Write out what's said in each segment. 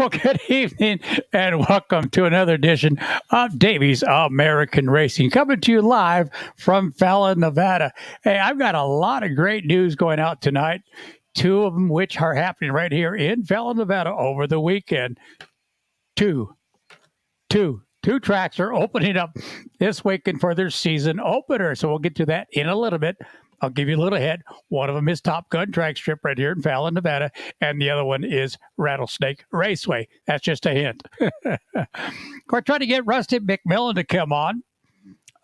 Well, good evening and welcome to another edition of Davey's American Racing, coming to you live from Fallon, Nevada. Hey, I've got a lot of great news going out tonight, two of them which are happening right here in Fallon, Nevada over the weekend. Two tracks are opening up this weekend for their season opener, so we'll get to that in a little bit. I'll give you a little hint. One of them is Top Gun Track Strip right here in Fallon, Nevada, and the other one is Rattlesnake Raceway. That's just a hint. We're trying to get Rusty McMillan to come on.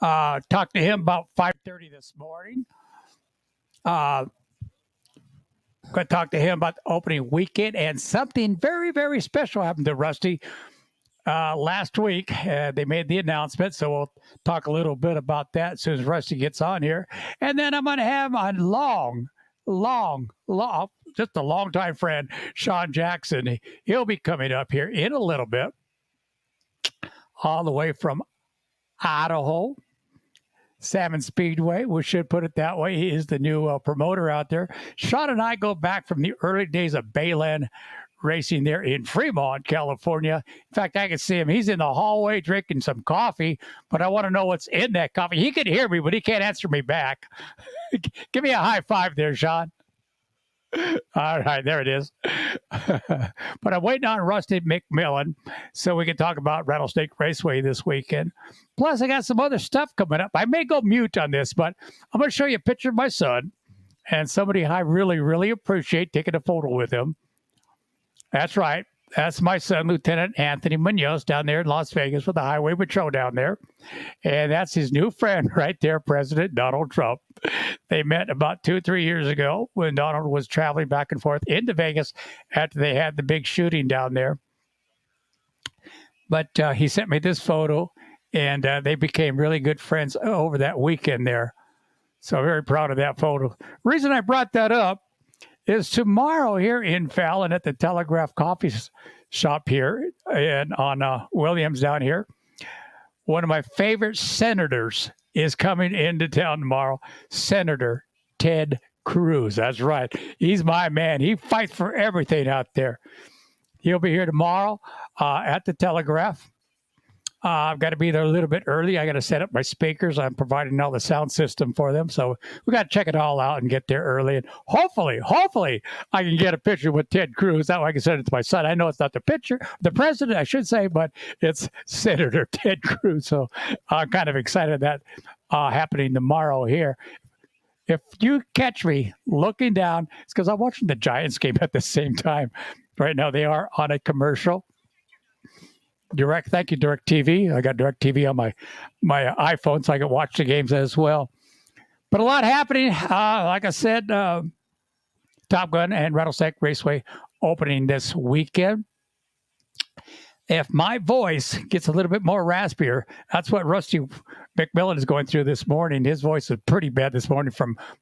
Talked to him about 5:30 this morning. Going to talk to him about the opening weekend, and something very, very special happened to Rusty last week. They made the announcement, so we'll talk a little bit about that as soon as Rusty gets on here. And then I'm going to have my just a longtime friend, Sean Jackson. He'll be coming up here in a little bit, all the way from Idaho. Salmon Speedway, we should put it that way. He is the new promoter out there. Sean and I go back from the early days of Bayland Racing there in Fremont, California. In fact, I can see him. He's in the hallway drinking some coffee, but I want to know what's in that coffee. He can hear me, but he can't answer me back. Give me a high five there, Sean. All right, there it is. But I'm waiting on Rusty McMillan so we can talk about Rattlesnake Raceway this weekend. Plus, I got some other stuff coming up. I may go mute on this, but I'm going to show you a picture of my son and somebody I really, really appreciate taking a photo with him. That's right. That's my son, Lieutenant Anthony Munoz, down there in Las Vegas with the Highway Patrol down there. And that's his new friend right there, President Donald Trump. They met about 2 or 3 years ago when Donald was traveling back and forth into Vegas after they had the big shooting down there. But he sent me this photo, and they became really good friends over that weekend there. So I'm very proud of that photo. Reason I brought that up is tomorrow here in Fallon at the Telegraph Coffee Shop here and on Williams down here. One of my favorite senators is coming into town tomorrow, Senator Ted Cruz. That's right. He's my man. He fights for everything out there. He'll be here tomorrow at the Telegraph. I've got to be there a little bit early. I got to set up my speakers. I'm providing all the sound system for them. So we got to check it all out and get there early. And hopefully, I can get a picture with Ted Cruz. That way I can send it to my son. I know it's not the president, I should say, but it's Senator Ted Cruz. So I'm kind of excited that happening tomorrow here. If you catch me looking down, it's because I'm watching the Giants game at the same time. Right now they are on a commercial. Thank you, DirecTV. I got DirecTV on my iPhone, so I can watch the games as well. But a lot happening. Like I said, Top Gun and Rattlesnake Raceway opening this weekend. If my voice gets a little bit more raspier, that's what Rusty McMillan is going through this morning. His voice is pretty bad this morning.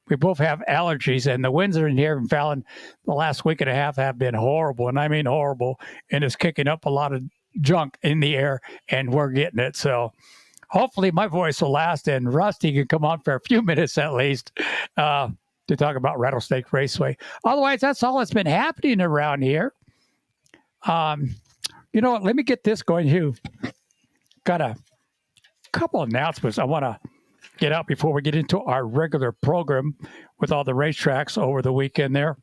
We both have allergies, and the winds are in here in Fallon the last week and a half have been horrible, and I mean horrible, and it's kicking up a lot of junk in the air, and we're getting it. So hopefully my voice will last, and Rusty can come on for a few minutes at least to talk about Rattlesnake Raceway. Otherwise, that's all that's been happening around here. You know what? Let me get this going. You've got a couple announcements I want to get out before we get into our regular program with all the racetracks over the weekend there.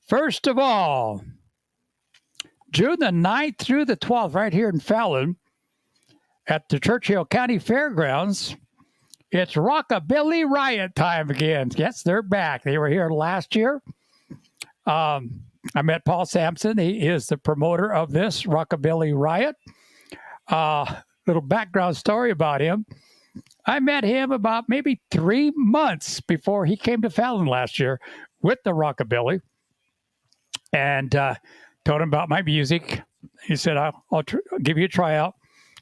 First of all, June the 9th through the 12th, right here in Fallon at the Churchill County Fairgrounds, it's Rockabilly Riot time again. Yes, they're back. They were here last year. I met Paul Sampson. He is the promoter of this Rockabilly Riot. Little background story about him. I met him about maybe 3 months before he came to Fallon last year with the Rockabilly. And told him about my music. He said, I'll give you a tryout.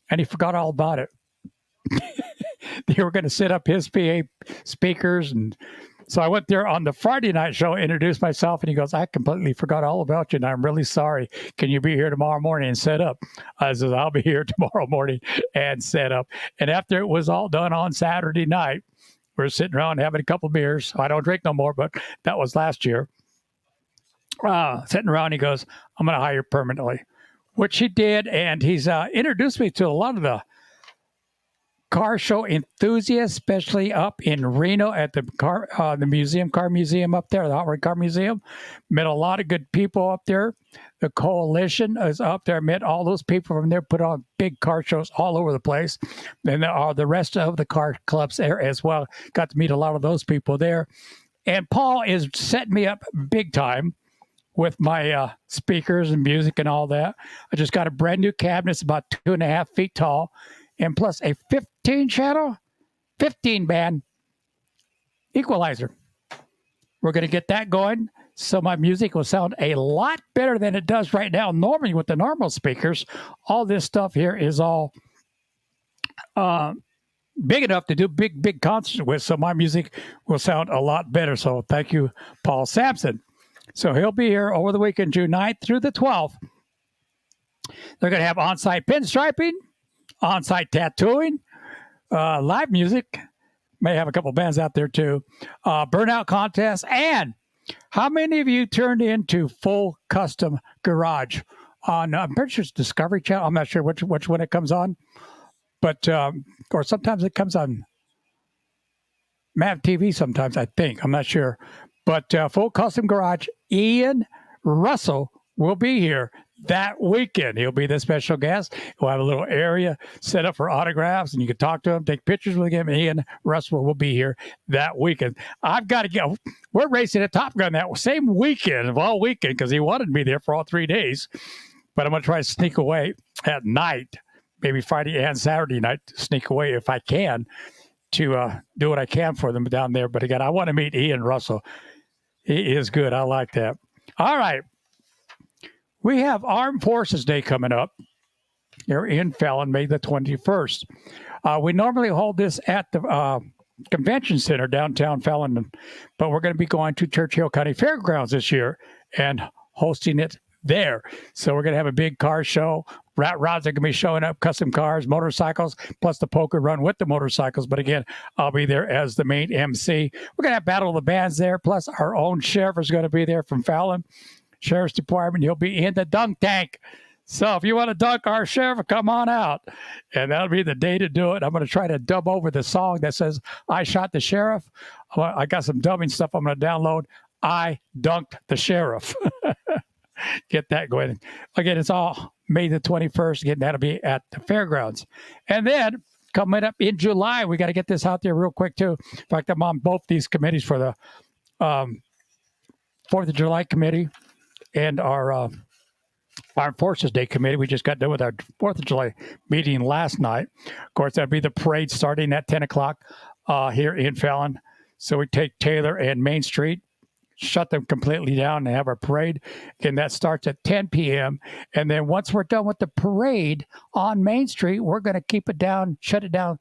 And he forgot all about it. They were going to set up his PA speakers. And so I went there on the Friday night show, introduced myself, and he goes, I completely forgot all about you, and I'm really sorry. Can you be here tomorrow morning and set up? I said, I'll be here tomorrow morning and set up. And after it was all done on Saturday night, we're sitting around having a couple beers. I don't drink no more, but that was last year. sitting around. He goes, I'm going to hire permanently, which he did. And he's introduced me to a lot of the car show enthusiasts, especially up in Reno at the car museum up there, the Hot Rod Car Museum. Met a lot of good people up there. The coalition is up there. Met all those people from there. Put on big car shows all over the place. And there are the rest of the car clubs there as well. Got to meet a lot of those people there. And Paul is setting me up big time with my speakers and music and all that. I just got a brand new cabinet. It's about 2.5 feet tall. And plus a 15 band equalizer. We're going to get that going. So my music will sound a lot better than it does right now. Normally with the normal speakers, all this stuff here is all big enough to do big concerts with. So my music will sound a lot better. So thank you, Paul Sampson. So he'll be here over the weekend, June 9th through the 12th. They're going to have on-site pinstriping, on-site tattooing, live music. May have a couple bands out there too. Burnout contest. And how many of you turned into Full Custom Garage on, I'm pretty sure it's Discovery Channel. I'm not sure which one it comes on. But, or sometimes it comes on MAV TV sometimes, I think. I'm not sure. But Full Custom Garage, Ian Russell will be here that weekend. He'll be the special guest. We'll have a little area set up for autographs, and you can talk to him, take pictures with him. Ian Russell will be here that weekend. I've got to go. We're racing at Top Gun that same weekend, of all weekend, because he wanted me there for all 3 days. But I'm going to try to sneak away at night, maybe Friday and Saturday night, to sneak away if I can to do what I can for them down there. But again, I want to meet Ian Russell. He is good. I like that. All right. We have Armed Forces Day coming up here in Fallon, May the 21st. We normally hold this at the Convention Center downtown Fallon, but we're going to be going to Churchill County Fairgrounds this year and hosting it there. So we're going to have a big car show. Rat rods are going to be showing up, custom cars, motorcycles, plus the poker run with the motorcycles. But again, I'll be there as the main MC. We're going to have Battle of the Bands there, plus our own sheriff is going to be there from Fallon Sheriff's Department. He'll be in the dunk tank. So if you want to dunk our sheriff, come on out. And that'll be the day to do it. I'm going to try to dub over the song that says, I shot the sheriff. I got some dubbing stuff I'm going to download. I dunked the sheriff. Get that going. Again, it's all May the 21st. Again, that'll be at the fairgrounds. And then coming up in July, we got to get this out there real quick too. In fact, I'm on both these committees for the 4th of July committee and our Armed Forces Day committee. We just got done with our 4th of July meeting last night. Of course, that'll be the parade starting at 10 o'clock here in Fallon. So we take Taylor and Main Street, shut them completely down and have our parade. And that starts at 10 p.m. And then once we're done with the parade on Main Street, we're going to keep it down, shut it down.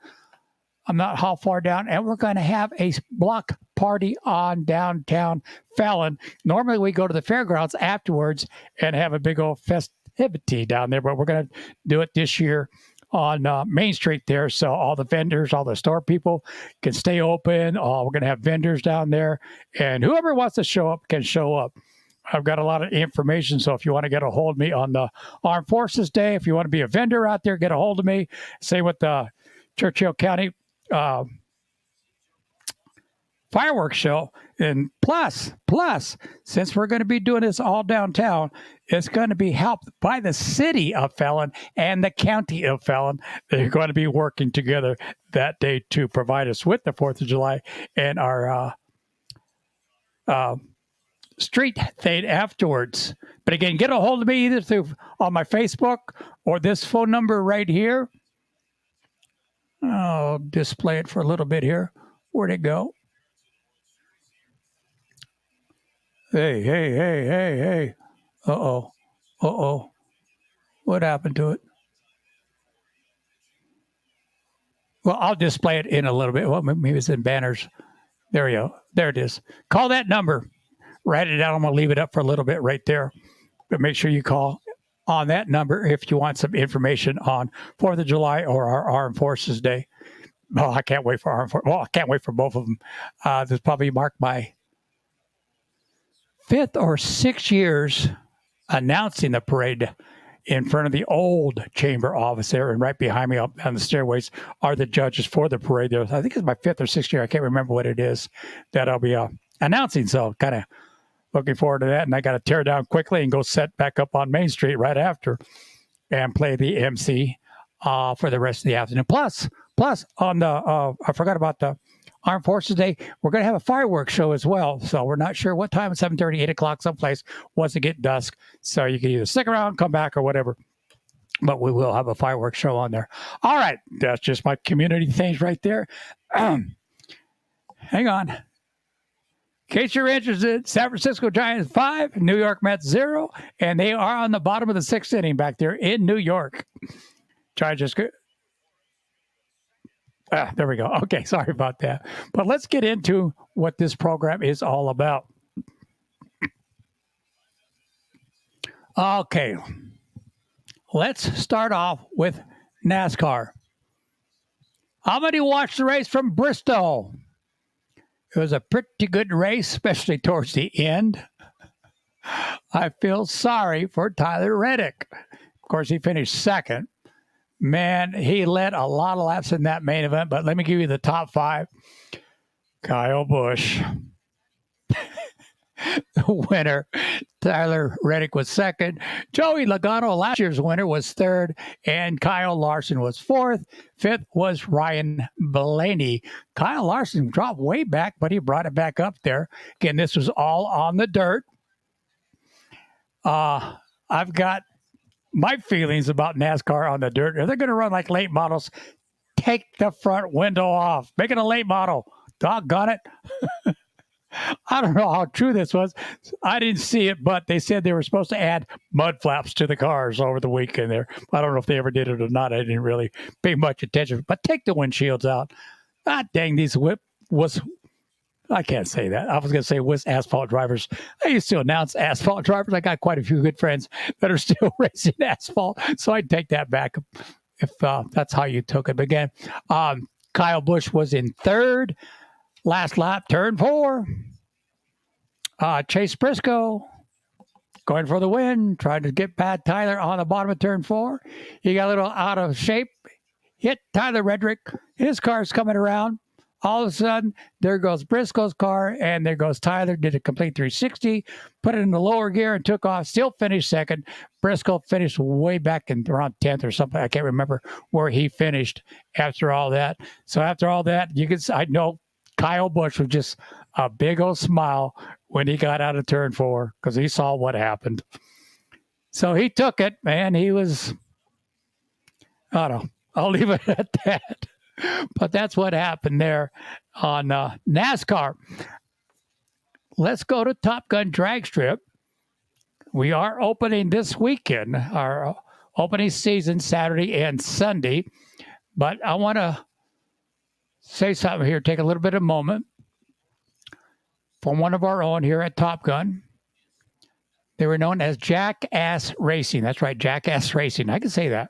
I'm not how far down. And we're going to have a block party on downtown Fallon. Normally we go to the fairgrounds afterwards and have a big old festivity down there, but we're going to do it this year on Main Street there. So all the vendors, all the store people can stay open. We're going to have vendors down there, and whoever wants to show up can show up. I've got a lot of information. So if you want to get a hold of me on the Armed Forces Day, if you want to be a vendor out there, get a hold of me. Same with the Churchill County fireworks show. And plus, since we're going to be doing this all downtown, it's going to be helped by the city of Fallon and the county of Fallon. They're going to be working together that day to provide us with the 4th of July and our street thing afterwards. But again, get a hold of me either through on my Facebook or this phone number right here. I'll display it for a little bit here. Where'd it go? Hey. Uh-oh. What happened to it? Well, I'll display it in a little bit. Well, maybe it's in banners. There we go. There it is. Call that number. Write it down. I'm going to leave it up for a little bit right there. But make sure you call on that number if you want some information on 4th of July or our Armed Forces Day. Oh, I can't wait for I can't wait for both of them. This probably marked my 5th or 6th years announcing the parade in front of the old chamber office there, and right behind me up on the stairways are the judges for the parade there. I think it's my 5th or 6th year. I can't remember what it is that I'll be announcing. So kind of looking forward to that. And I got to tear down quickly and go set back up on Main Street right after and play the MC for the rest of the afternoon. Plus on the, I forgot about the Armed Forces Day, we're going to have a fireworks show as well. So we're not sure what time, 7:30, 8 o'clock someplace once it get dusk. So you can either stick around, come back, or whatever. But we will have a fireworks show on there. All right. That's just my community things right there. Hang on. In case you're interested, San Francisco Giants 5, New York Mets 0, and they are on the bottom of the 6th inning back there in New York. Giants just go. There we go. Okay, sorry about that. But let's get into what this program is all about. Okay, let's start off with NASCAR. How many watched the race from Bristol? It was a pretty good race, especially towards the end. I feel sorry for Tyler Reddick. Of course, he finished second. Man, he led a lot of laps in that main event, but let me give you the top 5. Kyle Busch, the winner. Tyler Reddick was second. Joey Logano, last year's winner, was third, and Kyle Larson was fourth. Fifth was Ryan Blaney. Kyle Larson dropped way back, but he brought it back up there. Again, this was all on the dirt. I've got my feelings about NASCAR on the dirt. If they're going to run like late models, take the front window off. Make it a late model. Doggone it. I don't know how true this was. I didn't see it, but they said they were supposed to add mud flaps to the cars over the weekend there. I don't know if they ever did it or not. I didn't really pay much attention. But take the windshields out. Ah, dang, these I can't say that. I was going to say was asphalt drivers. I used to announce asphalt drivers. I got quite a few good friends that are still racing asphalt, so I'd take that back if that's how you took it. But again, Kyle Busch was in third. Last lap, turn 4. Chase Briscoe going for the win, trying to get Pat Tyler on the bottom of turn 4. He got a little out of shape, hit Tyler Reddick. His car's coming around. All of a sudden, there goes Briscoe's car, and there goes Tyler, did a complete 360, put it in the lower gear and took off, still finished second. Briscoe finished way back in around 10th or something. I can't remember where he finished after all that. So after all that, I know Kyle Busch was just a big old smile when he got out of turn 4 because he saw what happened. So he took it, man. He was, I don't know, I'll leave it at that. But that's what happened there on NASCAR. Let's go to Top Gun Drag Strip. We are opening this weekend, our opening season, Saturday and Sunday. But I want to say something here, take a little bit of a moment. From one of our own here at Top Gun. They were known as Jackass Racing. That's right, Jackass Racing. I can say that.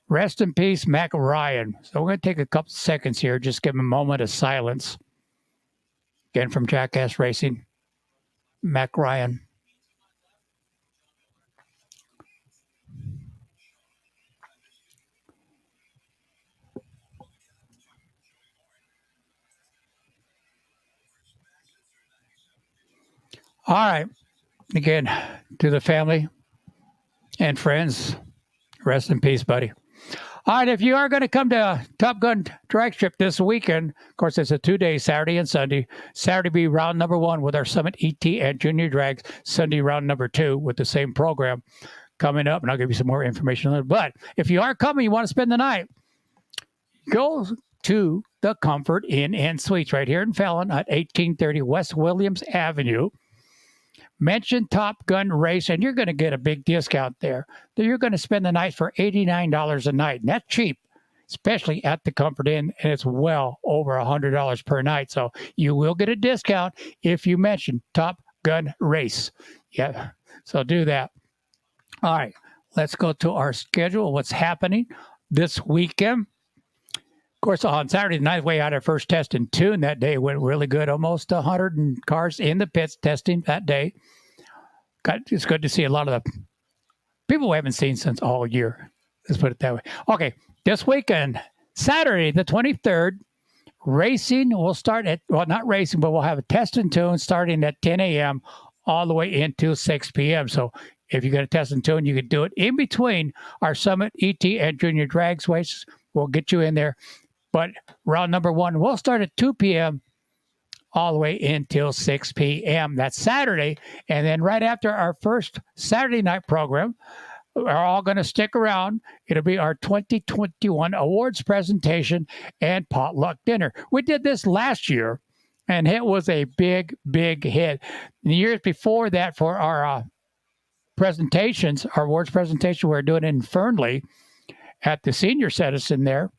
Rest in peace, Mac Ryan. So we're going to take a couple seconds here, just give him a moment of silence. Again, from Jackass Racing, Mac Ryan. All right. Again, to the family and friends, rest in peace, buddy. All right, if you are going to come to Top Gun Drag Strip this weekend, of course, it's a 2-day, Saturday and Sunday. Saturday be round number 1 with our Summit ET and Junior Drags. Sunday, round number 2 with the same program coming up, and I'll give you some more information on it. But if you are coming, you want to spend the night, go to the Comfort Inn and Suites right here in Fallon at 1830 West Williams Avenue. Mention Top Gun Race, and you're going to get a big discount there. You're going to spend the night for $89 a night, and that's cheap, especially at the Comfort Inn, and it's well over $100 per night. So you will get a discount if you mention Top Gun Race. Yeah, so do that. All right, let's go to our schedule, what's happening this weekend. course, on Saturday night, we had our first test in tune that day. It went really good. Almost 100 cars in the pits testing that day. It's good to see a lot of the people we haven't seen since all year. Let's put it that way. Okay, this weekend, Saturday the 23rd, racing will start at, well, not racing, but we'll have a test and tune starting at 10 a.m. all the way into 6 p.m. So if you're going to test and tune, you can do it in between our Summit, ET, and Junior Drags races. We'll get you in there. But round number one will start at 2 p.m. all the way until 6 p.m. That's Saturday. And then right after our first Saturday night program, we're all going to stick around. It'll be our 2021 awards presentation and potluck dinner. We did this last year, and it was a big, big hit. The years before that, for our presentations, our awards presentation, we were doing it in Fernley at the senior citizen there.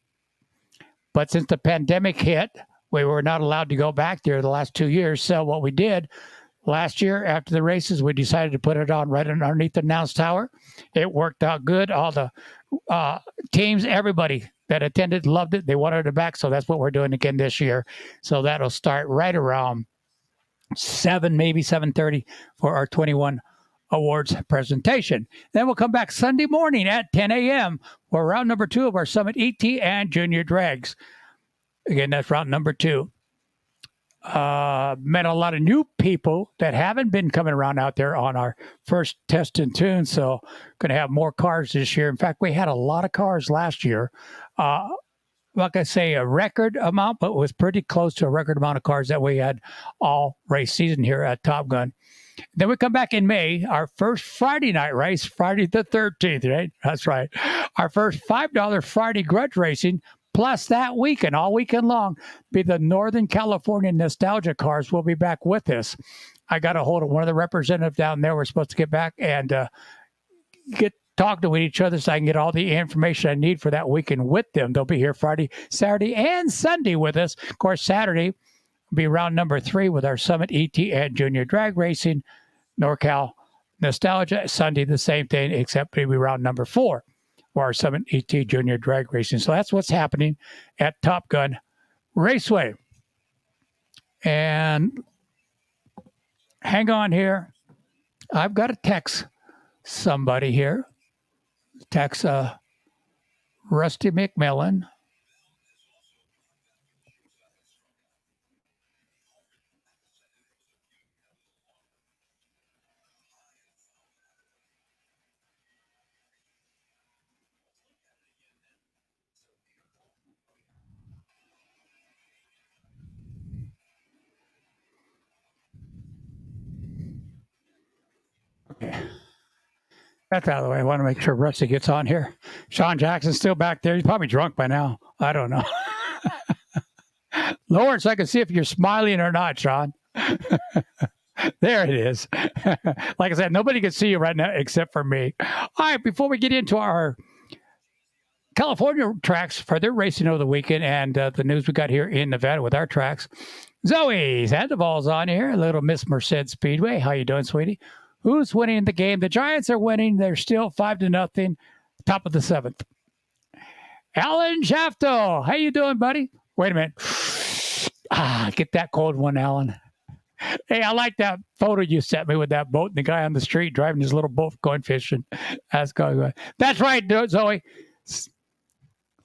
But since the pandemic hit, we were not allowed to go back there the last 2 years. So what we did last year after the races, we decided to put it on right underneath the announce tower. It worked out good. All the teams, everybody that attended loved it. They wanted it back. So that's what we're doing again this year. So that'll start right around 7, maybe 7:30 for our 21 awards presentation. Then we'll come back Sunday morning at 10 a.m. for round number 2 of our Summit ET and Junior Drags. Again, that's round number 2. Met a lot of new people that haven't been coming around out there on our first test and tune. So going to have more cars this year. In fact, we had a lot of cars last year. Like I say, a record amount, but it was pretty close to a record amount of cars that we had all race season here at Top Gun. Then we come back in May, our first Friday night race, Friday the 13th, right? That's right. Our first $5 Friday grudge racing, plus that weekend, all weekend long, be the Northern California Nostalgia Cars will be back with us. I got a hold of one of the representatives down there. We're supposed to get back and get talking with each other so I can get all the information I need for that weekend with them. They'll be here Friday, Saturday, and Sunday with us. Of course, Saturday be round number 3 with our Summit ET and Junior Drag Racing, NorCal Nostalgia. Sunday, the same thing, except maybe round number 4 for our Summit ET Junior Drag Racing. So that's what's happening at Top Gun Raceway. And hang on here. I've got to text somebody here. Text Rusty McMillan. Okay. That's out of the way. I want to make sure Rusty gets on here. Sean Jackson's still back there. He's probably drunk by now. I don't know. Lower so I can see if you're smiling or not, Sean. There it is. Like I said, nobody can see you right now except for me. All right, before we get into our California tracks for their racing over the weekend and the news we got here in Nevada with our tracks, Zoe Sandoval's on here, little Miss Merced Speedway. How you doing, sweetie? Who's winning the game? The Giants are winning. They're still 5-0, top of the 7th. Alan Shafto, how you doing, buddy? Wait a minute. Get that cold one, Alan. Hey, I like that photo you sent me with that boat and the guy on the street driving his little boat going fishing. That's right, Zoe.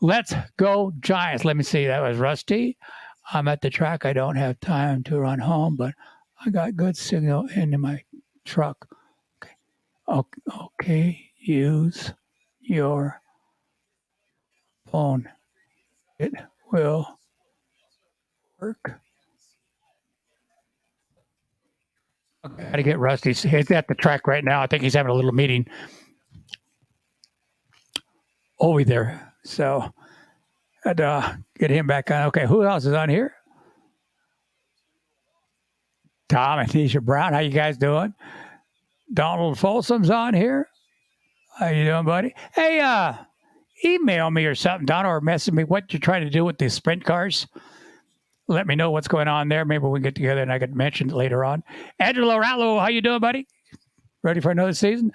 Let's go Giants. Let me see. That was Rusty. I'm at the track. I don't have time to run home, but I got good signal into my truck. Okay. Use your phone. It will work. Okay. Got to get Rusty. He's at the track right now. I think he's having a little meeting over there. So I'd get him back on. Okay, who else is on here? Tom and Nisha Brown. How you guys doing? Donald Folsom's on here. How you doing, buddy? Hey, email me or something, Donald, or message me what you're trying to do with these sprint cars. Let me know what's going on there. Maybe we can get together and I can mention it later on. Angelo Rallo, how you doing, buddy? Ready for another season?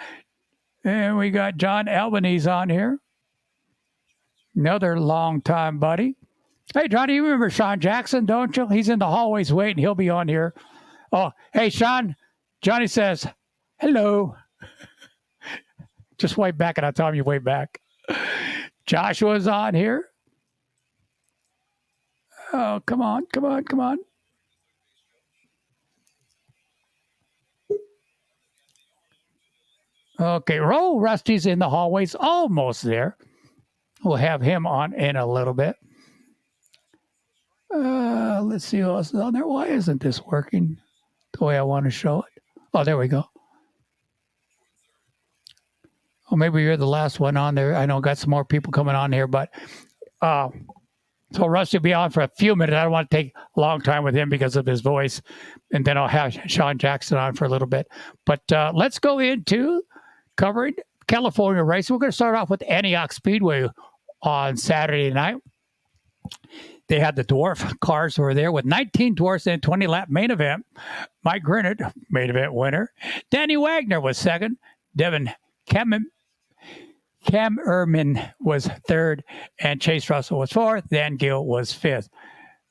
And we got John Albanese on here. Another long time buddy. Hey, Johnny, you remember Sean Jackson, don't you? He's in the hallways waiting. He'll be on here. Oh, hey, Sean. Johnny says, hello. Just wave back, and I tell him you wave back. Joshua's on here. Oh, come on, come on, come on. Okay, roll. Rusty's in the hallways, almost there. We'll have him on in a little bit. Let's see who else is on there. Why isn't this working the way I want to show it? Oh, there we go. Oh, maybe you're the last one on there. I know I got some more people coming on here, but so Rusty will be on for a few minutes. I don't want to take a long time with him because of his voice, and then I'll have Sean Jackson on for a little bit. But let's go into covering California racing. We're going to start off with Antioch Speedway on Saturday night. They had the dwarf cars were there with 19 dwarfs in 20-lap main event. Mike Grinnett, main event winner. Danny Wagner was second. Devin Kammerman was third, and Chase Russell was fourth. Dan Gill was fifth.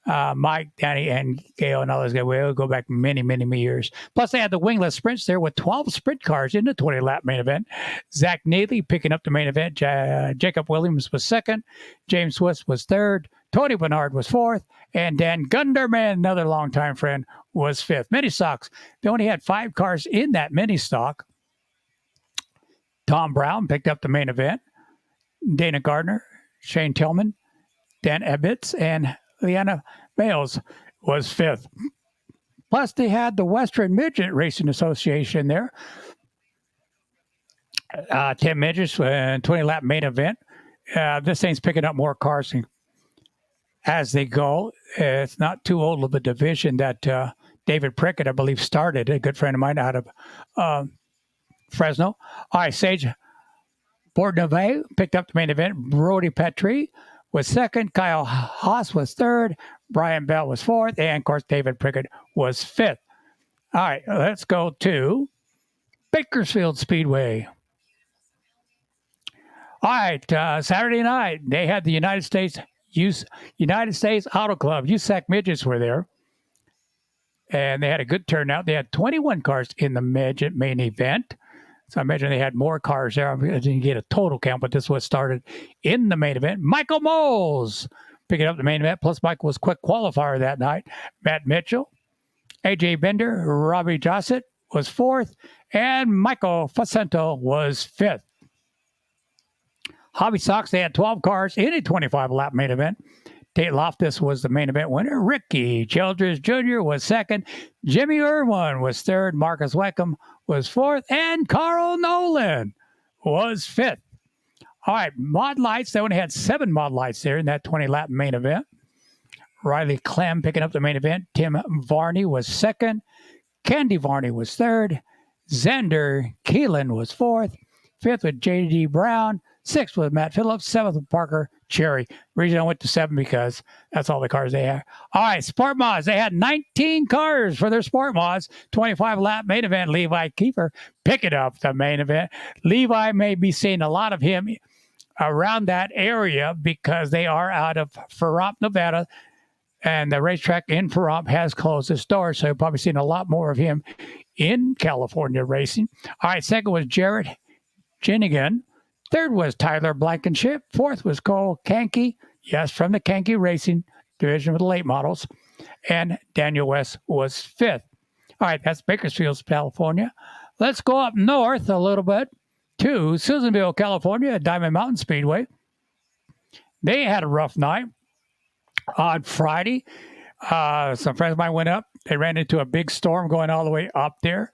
Mike, Danny, and Gail and others will go back many, many, many years. Plus, they had the wingless sprints there with 12 sprint cars in the 20-lap main event. Zach Neely picking up the main event. Jacob Williams was second. James Swiss was third. Tony Bernard was fourth. And Dan Gunderman, another longtime friend, was fifth. Mini stocks. They only had 5 cars in that mini stock. Tom Brown picked up the main event. Dana Gardner, Shane Tillman, Dan Ebbets, and Leanna Bales was fifth. Plus, they had the Western Midget Racing Association there. 10 midgets, 20-lap main event. This thing's picking up more cars as they go. It's not too old of a division that David Prickett, I believe, started, a good friend of mine out of Fresno. All right, Sage Bourdonnais picked up the main event. Brody Petrie was second. Kyle Haas was third. Brian Bell was fourth. And, of course, David Prickett was fifth. All right, let's go to Bakersfield Speedway. All right, Saturday night, they had the United States Auto Club. USAC midgets were there. And they had a good turnout. They had 21 cars in the midget main event. So I imagine they had more cars there. I didn't get a total count, but this was started in the main event. Michael Moles picking up the main event. Plus, Michael was quick qualifier that night. Matt Mitchell, A.J. Bender, Robbie Jossett was fourth, and Michael Facento was fifth. Hobby Sox, they had 12 cars in a 25-lap main event. Tate Loftus was the main event winner. Ricky Childress Jr. was second. Jimmy Irwin was third. Marcus Weckham was fourth. And Carl Nolan was fifth. All right, Mod Lights. They only had 7 Mod Lights there in that 20-lap main event. Riley Clem picking up the main event. Tim Varney was second. Candy Varney was third. Xander Keelan was fourth. Fifth with J.D. Brown. Sixth with Matt Phillips. Seventh with Parker Cherry. Reason I went to 7 because that's all the cars they had. All right, Sport Mods. They had 19 cars for their Sport Mods. 25-lap main event. Levi Kiefer picking up the main event. Levi may be seeing a lot of him around that area because they are out of Ferrop, Nevada, and the racetrack in Ferrop has closed its doors, so you've probably seen a lot more of him in California racing. All right, second was Jarrett Jinigan. Third was Tyler Blankenship. Fourth was Cole Kanke, yes, from the Kanke Racing division with the late models. And Daniel West was fifth. All right, that's Bakersfield, California. Let's go up north a little bit to Susanville, California, at Diamond Mountain Speedway. They had a rough night on Friday. Some friends of mine went up. They ran into a big storm going all the way up there.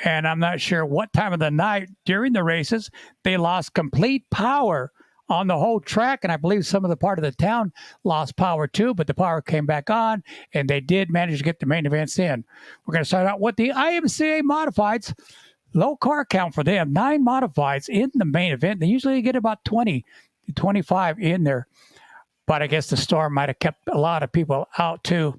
And I'm not sure what time of the night during the races they lost complete power on the whole track. And I believe some of the part of the town lost power too, but the power came back on and they did manage to get the main events in. We're going to start out with the IMCA Modifieds. Low car count for them, 9 modifieds in the main event. They usually get about 20 to 25 in there. But I guess the storm might have kept a lot of people out too.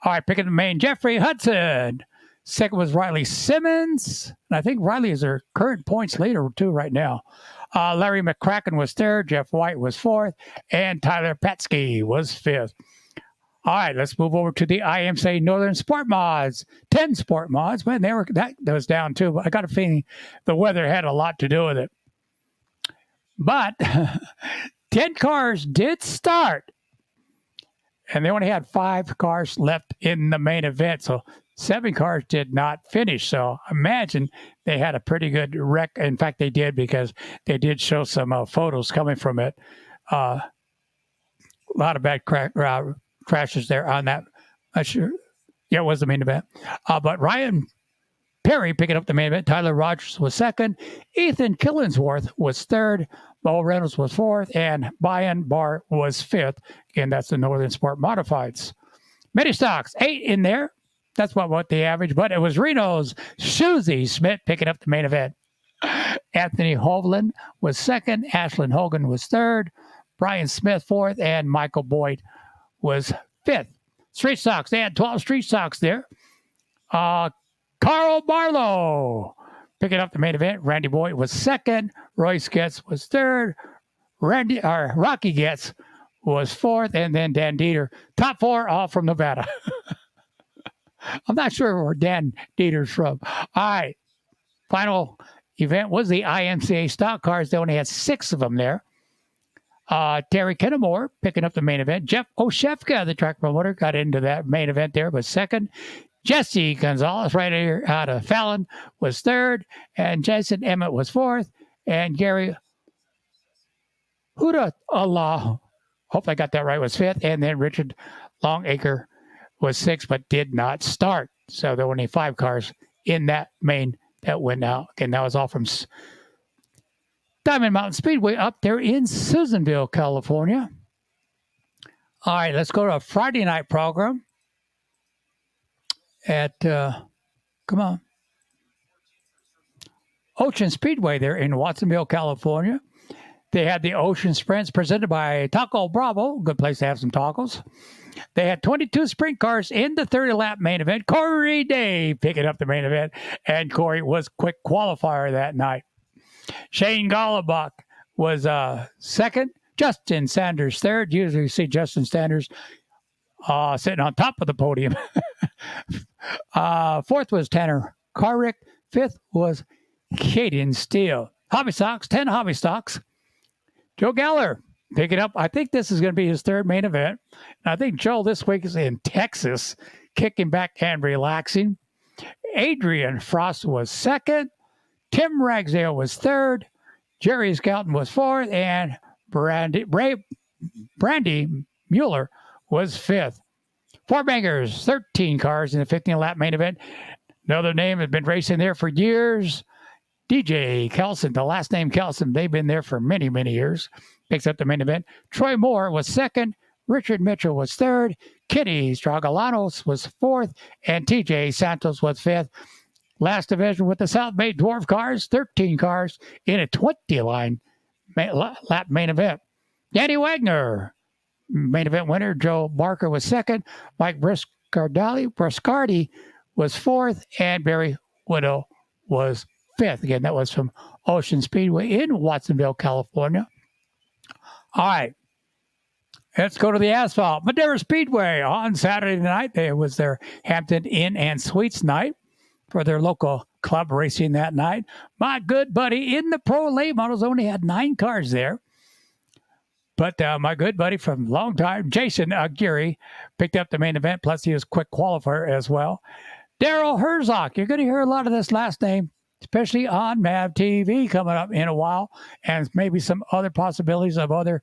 All right, picking the main, Jeffrey Hudson. Second was Riley Simmons. And I think Riley is their current points leader too right now. Larry McCracken was third. Jeff White was fourth. And Tyler Patsky was fifth. All right, let's move over to the IMCA Northern Sport Mods. 10 sport mods. Man, that was down too. But I got a feeling the weather had a lot to do with it. But 10 cars did start. And they only had 5 cars left in the main event. So 7 cars did not finish. So imagine they had a pretty good wreck. In fact, they did, because they did show some photos coming from it. A lot of bad crashes there on that. Sure. Yeah, it was the main event. But Ryan Perry picking up the main event. Tyler Rogers was second. Ethan Killingsworth was third. Bo Reynolds was fourth. And Brian Barr was fifth. Again, that's the Northern Sport Modifieds. Mini stocks, 8 in there. That's what they average. But it was Reno's Susie Smith picking up the main event. Anthony Hovland was second. Ashlyn Hogan was third. Brian Smith fourth. And Michael Boyd was fifth. Street stocks, they had 12 street stocks there. Carl Barlow picking up the main event. Randy Boyd was second. Royce Getz was third. Rocky Getz was fourth. And then Dan Dieter. Top 4 all from Nevada. I'm not sure where Dan Dieter's from. All right. Final event was the IMCA stock cars. They only had 6 of them there. Terry Kennemore picking up the main event. Jeff Oshefka, the track promoter, got into that main event there, was second. Jesse Gonzalez, right here out of Fallon, was third. And Jason Emmett was fourth. And Gary Huda Allah, hope I got that right, was fifth. And then Richard Longacre was sixth, but did not start. So there were only 5 cars in that main that went out. Again, that was all from Diamond Mountain Speedway up there in Susanville, California. All right, let's go to a Friday night program at, come on, Ocean Speedway there in Watsonville, California. They had the Ocean Sprints presented by Taco Bravo. Good place to have some tacos. They had 22 sprint cars in the 30-lap main event. Corey Day picking up the main event, and Corey was quick qualifier that night. Shane Gollebach was second. Justin Sanders third. Usually you see Justin Sanders sitting on top of the podium. Fourth was Tanner Carrick. Fifth was Caden Steele. Hobby stocks, 10 hobby stocks. Joe Geller picking up. I think this is going to be his 3rd main event. And I think Joe this week is in Texas, kicking back and relaxing. Adrian Frost was second. Tim Ragsdale was third. Jerry Skelton was fourth. And Brandy Mueller was fifth. 4 bangers, 13 cars in the 15-lap main event. Another name has been racing there for years. DJ Kelson, the last name Kelson, they've been there for many, many years. Picks up the main event. Troy Moore was second. Richard Mitchell was third. Kitty Stragalanos was fourth. And TJ Santos was fifth. Last division with the South Bay Dwarf cars, 13 cars in a 20-line lap main event. Danny Wagner, main event winner. Joe Barker was second. Mike Briscardi was fourth. And Barry Widow was fifth. Again, that was from Ocean Speedway in Watsonville, California. All right. Let's go to the asphalt. Madera Speedway on Saturday night. There was their Hampton Inn and Suites night for their local club racing that night. My good buddy in the pro late models only had 9 cars there. But my good buddy from long time, Jason Aguirre, picked up the main event. Plus, he was quick qualifier as well. Daryl Herzog. You're going to hear a lot of this last name, especially on MAV TV coming up in a while, and maybe some other possibilities of other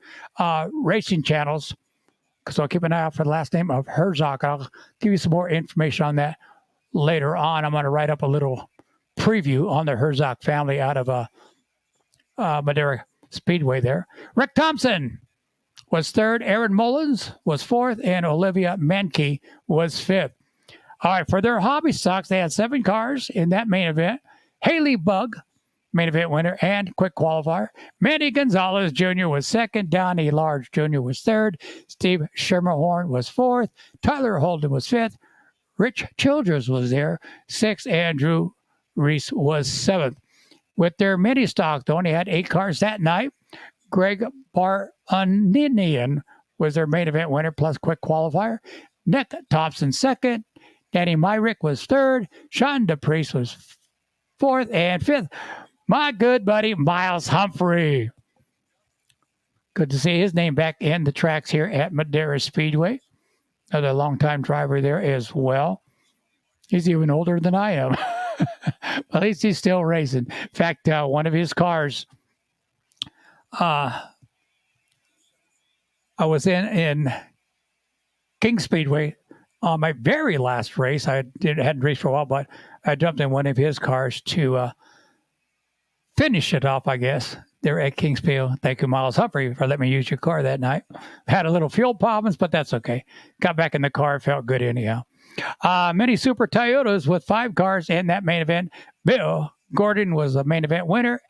racing channels. So keep an eye out for the last name of Herzog. I'll give you some more information on that later on. I'm going to write up a little preview on the Herzog family out of Madera Speedway there. Rick Thompson was third. Aaron Mullins was fourth. And Olivia Mankey was fifth. All right, for their hobby stocks, they had 7 cars in that main event. Haley Bugg, main event winner and quick qualifier. Manny Gonzalez Jr. was second. Donnie Large Jr. was third. Steve Schermerhorn was fourth. Tyler Holden was fifth. Rich Childress was there, sixth. And Drew Reese was seventh. with their mini stock. They only had 8 cars that night. Greg Baruninian was their main event winner plus quick qualifier. Nick Thompson second. Danny Myrick was third. Sean DePriest was fourth. And fifth, my good buddy Miles Humphrey. Good to see his name back in the tracks here at Madera Speedway. Another longtime driver there as well. He's even older than I am. At least he's still racing. In fact, one of his cars, I was in King Speedway on my very last race. I hadn't raced for a while, but I jumped in one of his cars to finish it off, I guess. They're at King Speedway. Thank you, Miles Humphrey, for letting me use your car that night. Had a little fuel problems, but that's okay. Got back in the car. Felt good anyhow. Mini Super Toyotas with 5 cars in that main event. Bill Gordon was the main event winner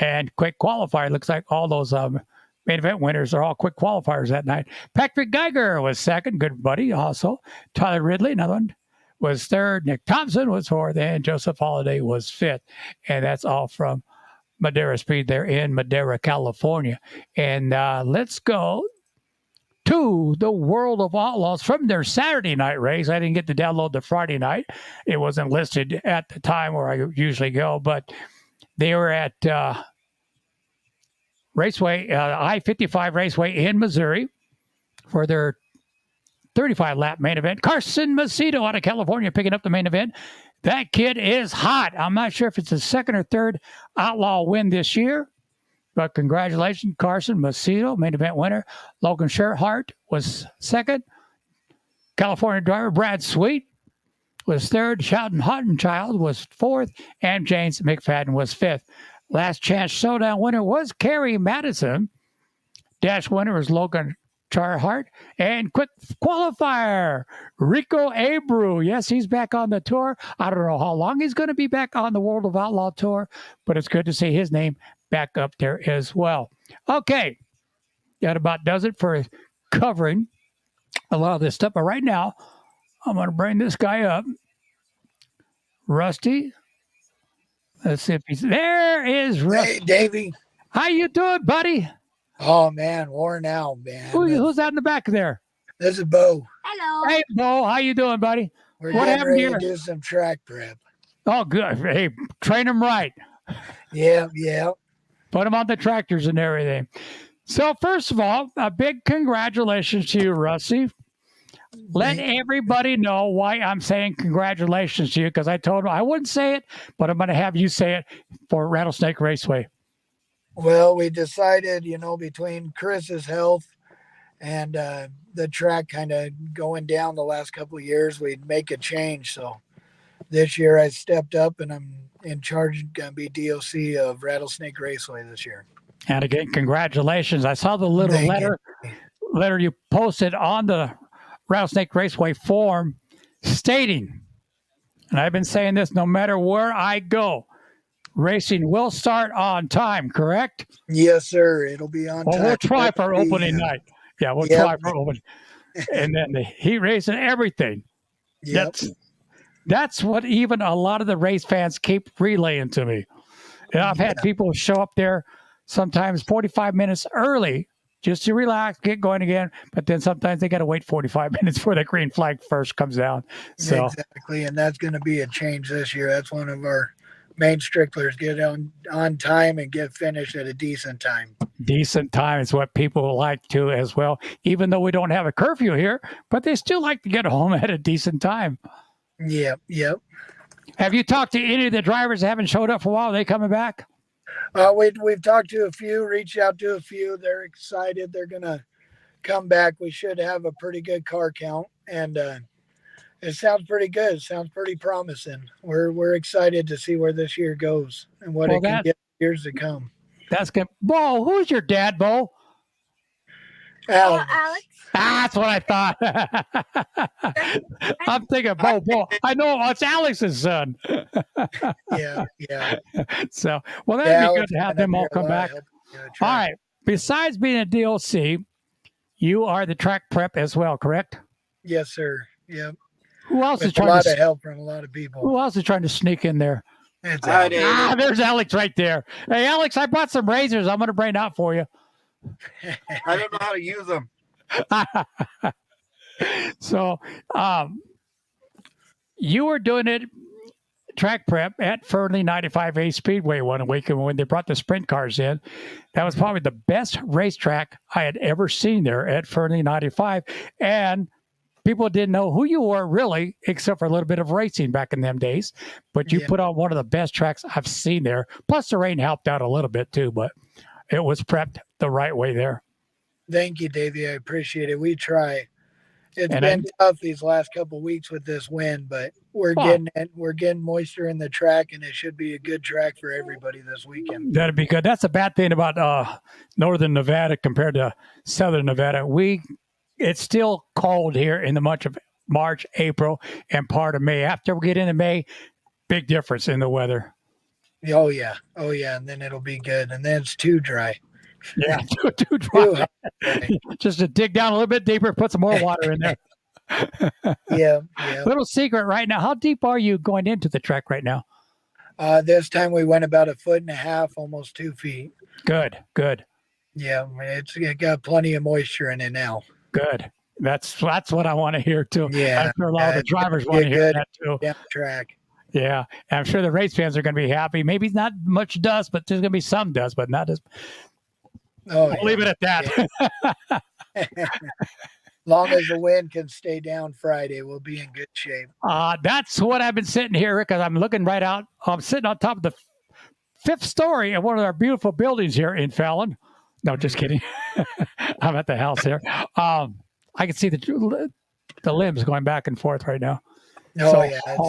and quick qualifier. Looks like all those main event winners are all quick qualifiers that night. Patrick Geiger was second. Good buddy also. Tyler Ridley, another one, was third. Nick Thompson was fourth. And Joseph Holiday was fifth. And that's all from Madera Speed there in Madera, California. And let's go to the World of Outlaws from their Saturday night race. I didn't get to download the Friday night. It wasn't listed at the time where I usually go, but they were at Raceway, I-55 Raceway in Missouri for their 35-lap main event. Carson Macedo out of California picking up the main event. That kid is hot. I'm not sure if it's his second or third Outlaw win this year, but congratulations, Carson Macedo, main event winner. Logan Sherhart was second. California driver Brad Sweet was third. Sheldon Hottenchild was fourth. And James McFadden was fifth. Last Chance Showdown winner was Kerry Madison. Dash winner was Logan Sherhart. And quick qualifier, Rico Abreu. Yes, he's back on the tour. I don't know how long he's going to be back on the World of Outlaw tour, but it's good to see his name back up there as well. Okay, that about does it for covering a lot of this stuff. But right now, I'm going to bring this guy up. Rusty. Let's see if he's there. Is Rusty. Hey, Davey. How you doing, buddy? Oh, man, worn out, man. Who's out in the back there? This is Bo. Hello. Hey, Bo. How you doing, buddy? We're What getting happened ready here? to do some track prep. Oh, good. Hey, train them right. Yeah. Put them on the tractors and everything. So, first of all, a big congratulations to you, Rusty. Let everybody know why I'm saying congratulations to you, because I told them I wouldn't say it, but I'm going to have you say it for Rattlesnake Raceway. Well, we decided, between Chris's health and the track kind of going down the last couple of years, we'd make a change. So this year I stepped up and I'm in charge, going to be DOC of Rattlesnake Raceway this year. And again, congratulations. I saw the little letter you posted on the Rattlesnake Raceway forum stating, and I've been saying this no matter where I go, racing will start on time, correct? Yes, sir. It'll be on time. We'll try for opening night. Yeah, we'll try for opening. And then the heat race and everything. Yep. That's what even a lot of the race fans keep relaying to me. And I've had people show up there sometimes 45 minutes early just to relax, get going again. But then sometimes they got to wait 45 minutes before the green flag first comes down. So exactly. And that's going to be a change this year. That's one of our main stricklers. Get on time and get finished at a decent time. Decent time is what people like to as well, even though we don't have a curfew here, but they still like to get home at a decent time. Yep. Have you talked to any of the drivers that haven't showed up for a while? Are they coming back? We've talked to a few, reached out to a few. They're excited. They're going to come back. We should have a pretty good car count, and it sounds pretty good. It sounds pretty promising. We're excited to see where this year goes and what it can get years to come. That's good. Bo, who's your dad, Bo? Alex. That's what I thought. I'm thinking, Bo. I know it's Alex's son. Yeah. So, well, that'd be good to have them all come back. All right. Besides being a DLC, you are the track prep as well, correct? Yes, sir. Yep. Who else is trying? A lot of help from a lot of people. Who else is trying to sneak in there? It's Hi, out. Davey. There's Alex right there. Hey, Alex, I brought some razors. I'm going to bring out for you. I don't know how to use them. So, you were doing it track prep at Fernley 95A Speedway one week, and when they brought the sprint cars in, that was probably the best racetrack I had ever seen there at Fernley 95. And people didn't know who you were really, except for a little bit of racing back in them days. But you put on one of the best tracks I've seen there. Plus, the rain helped out a little bit too, but it was prepped the right way there. Thank you, Davey. I appreciate it. We try. It's been tough these last couple of weeks with this wind, but we're getting moisture in the track, and it should be a good track for everybody this weekend. That'd be good. That's a bad thing about northern Nevada compared to southern Nevada. It's still cold here in the month of March, April, and part of May. After we get into May, big difference in the weather. Oh yeah, and then it'll be good, and then it's too dry. Yeah, too dry. Just to dig down a little bit deeper, put some more water in there. Yeah. Little secret right now. How deep are you going into the track right now? This time we went about 1.5 feet, almost 2 feet. Good. Yeah, it got plenty of moisture in it now. Good. That's what I want to hear too. Yeah, I'm sure a lot of the drivers want to hear that too. Down the track. Yeah, and I'm sure the race fans are going to be happy. Maybe not much dust, but there's going to be some dust, but not as. I'll leave it at that. Yeah. Long as the wind can stay down Friday, we'll be in good shape. That's what I've been sitting here, because I'm looking right out. I'm sitting on top of the 5th story of one of our beautiful buildings here in Fallon. No, just kidding. I'm at the house here. I can see the limbs going back and forth right now. It's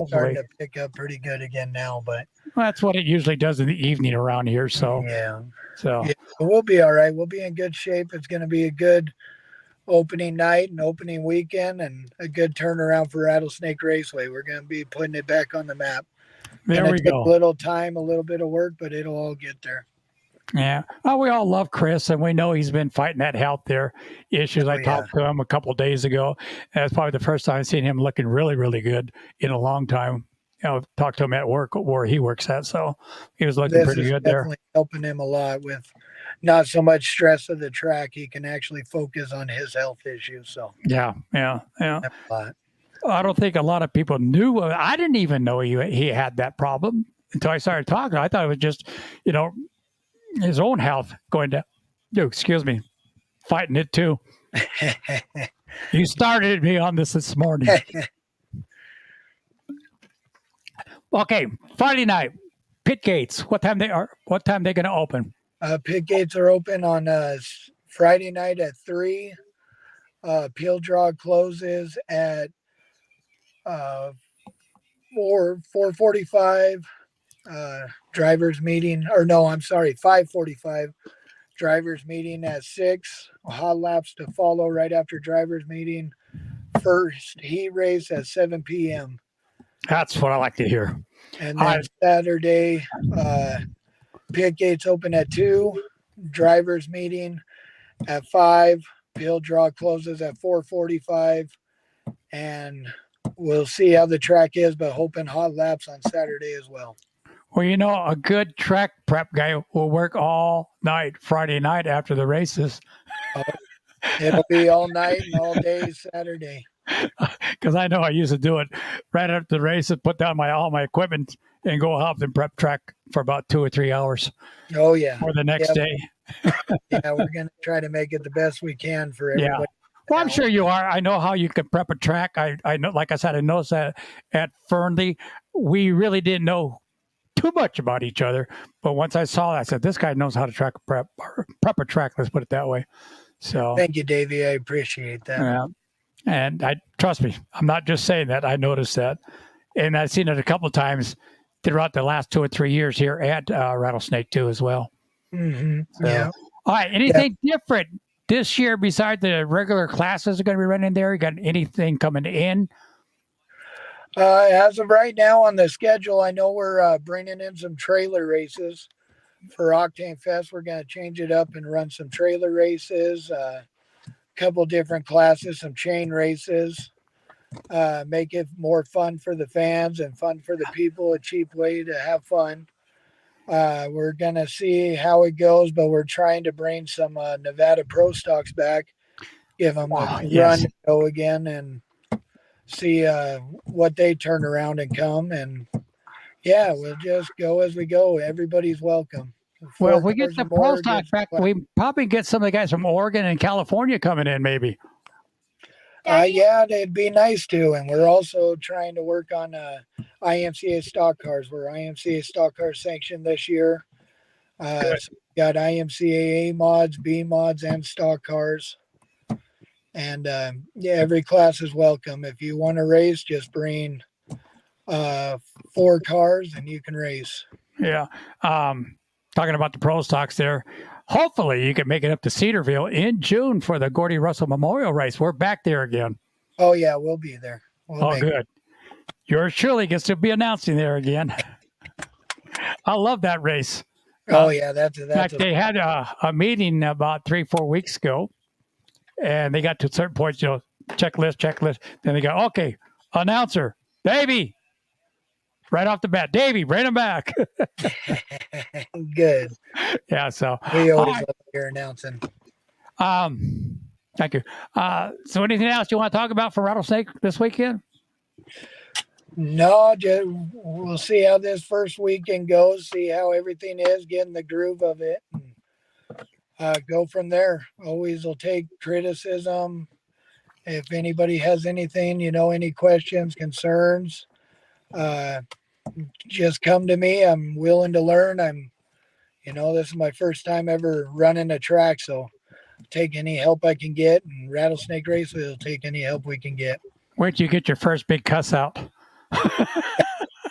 starting to pick up pretty good again now, but that's what it usually does in the evening around here. So we'll be all right. We'll be in good shape. It's going to be a good opening night and opening weekend, and a good turnaround for Rattlesnake Raceway. We're going to be putting it back on the map. There we go. A little time, a little bit of work, but it'll all get there. Yeah. We all love Chris, and we know he's been fighting that health issues. I talked to him a couple of days ago. And it's probably the first time I've seen him looking really, really good in a long time. Talked to him at work where he works at. So he was looking pretty good there. Definitely helping him a lot with not so much stress of the track. He can actually focus on his health issues. So yeah. I don't think a lot of people knew. I didn't even know he had that problem until I started talking. I thought it was just, his own health going to, fighting it too. You started me on this morning. Okay, Friday night, pit gates. What time they going to open? Pit gates are open on Friday night at 3. Peel draw closes at 4:45. Drivers meeting, 5:45. Drivers meeting at 6. Hot laps to follow right after drivers meeting. First heat race at 7 p.m. That's what I like to hear. And then Saturday, pit gates open at 2. Drivers meeting at 5. Peel draw closes at 4:45. And we'll see how the track is, but hoping hot laps on Saturday as well. Well, a good track prep guy will work all night Friday night after the races. It'll be all night and all day Saturday. Because I know I used to do it right after the race and put down all my equipment and go up and prep track for about 2 or 3 hours. Oh, yeah. For the next day. Yeah, we're going to try to make it the best we can for everybody. Yeah. Well, I'm sure you are. I know how you can prep a track. I know, like I said, I noticed that at Fernley, we really didn't know too much about each other. But once I saw that, I said, this guy knows how to prep a track. Let's put it that way. So thank you, Davey. I appreciate that. Yeah. And trust me, I'm not just saying that. I noticed that. And I've seen it a couple of times throughout the last 2 or 3 years here at Rattlesnake too as well. Mm-hmm. So, yeah. All right. Anything different this year besides the regular classes are going to be running there? You got anything coming in? As of right now on the schedule, I know we're bringing in some trailer races for Octane Fest. We're going to change it up and run some trailer races, a couple different classes, some chain races. make it more fun for the fans and fun for the people, a cheap way to have fun. We're going to see how it goes, but we're trying to bring some Nevada Pro Stocks back, give them a run Yes. to go again and see what they turn around and come. And yeah, we'll just go as we go. Everybody's welcome. Well, if 4 we get cars the or pro more, stock just back, we probably get some of the guys from Oregon and California coming in, maybe. yeah, it'd be nice to. And we're also trying to work on IMCA stock cars. We're IMCA stock car sanctioned this year. So we got IMCA A mods, B mods, and stock cars. And yeah, every class is welcome. If you want to race, just bring 4 cars and you can race. Yeah. Talking about the pro stocks there. Hopefully you can make it up to Cedarville in June for the Gordy Russell Memorial Race. We're back there again. Oh, yeah, we'll be there. We'll good. Yours surely gets to be announcing there again. I love that race. Oh, yeah, that's they had a meeting about 3-4 weeks ago, and they got to certain points, checklist. Then they go, okay, announcer, Davey. Right off the bat, Davey, bring him back. good. Yeah, so we always love your announcing. Thank you. So anything else you want to talk about for Rattlesnake this weekend? No, just we'll see how this first weekend goes, see how everything is, get in the groove of it, and go from there. Always will take criticism. If anybody has anything, any questions, concerns, just come to me. I'm willing to learn. This is my first time ever running a track, so take any help I can get, and Rattlesnake Race will take any help we can get. Where'd you get your first big cuss out?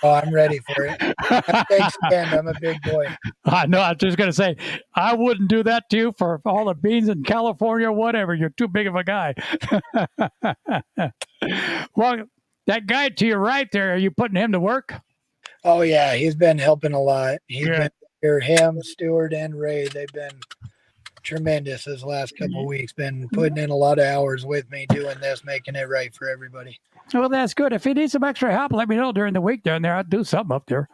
Oh, I'm ready for it. I'm a big boy. I know. I was just going to say, I wouldn't do that to you for all the beans in California or whatever. You're too big of a guy. Well, that guy to your right there, are you putting him to work? Oh, yeah. He's been helping a lot. He's been here, him, Stuart, and Ray. They've been tremendous this last couple of weeks. Been putting in a lot of hours with me doing this, making it right for everybody. Well, that's good. If you need some extra help, let me know during the week down there. I'll do something up there.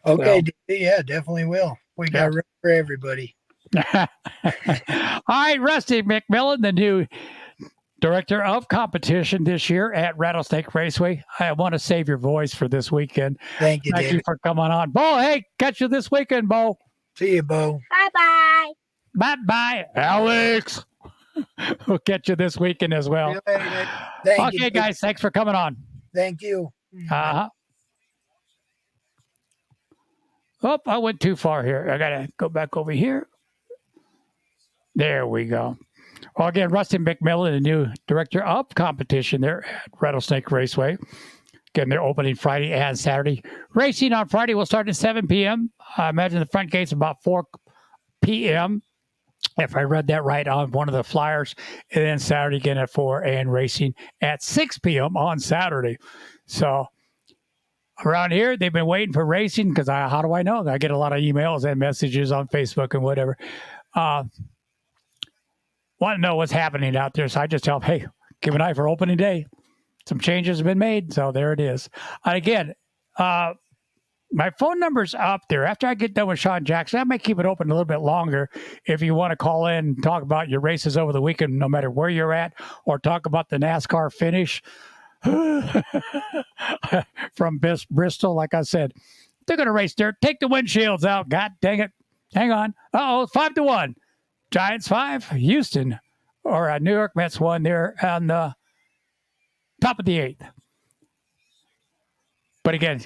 Okay. So, yeah, definitely will. We got room for everybody. All right, Rusty McMillan, the new director of competition this year at Rattlesnake Raceway. I want to save your voice for this weekend. Thank you, Thank David. you for coming on. Bo, hey, catch you this weekend, Bo. See you, Bo. Bye-bye. Bye-bye, Alex. We'll catch you this weekend as well. Thank you, guys, thanks for coming on. Thank you. Uh-huh. Oh, I went too far here. I got to go back over here. There we go. Well, again, Rusty McMillan, the new director of competition there at Rattlesnake Raceway. Again, they're opening Friday and Saturday. Racing on Friday will start at 7 p.m. I imagine the front gate's about 4 p.m., if I read that right on one of the flyers. And then Saturday again at 4 and racing at 6 p.m. on Saturday. So around here, they've been waiting for racing because how do I know? I get a lot of emails and messages on Facebook and whatever. Want to know what's happening out there. So I just tell them, hey, keep an eye for opening day. Some changes have been made. So there it is. And again, my phone number's up there. After I get done with Sean Jackson, I might keep it open a little bit longer if you want to call in and talk about your races over the weekend, no matter where you're at, or talk about the NASCAR finish from Bristol. Like I said, they're going to race there. Take the windshields out. God dang it. Hang on. Uh-oh, 5-1. Giants 5, Houston, or New York Mets 1 there on the top of the 8th. But again,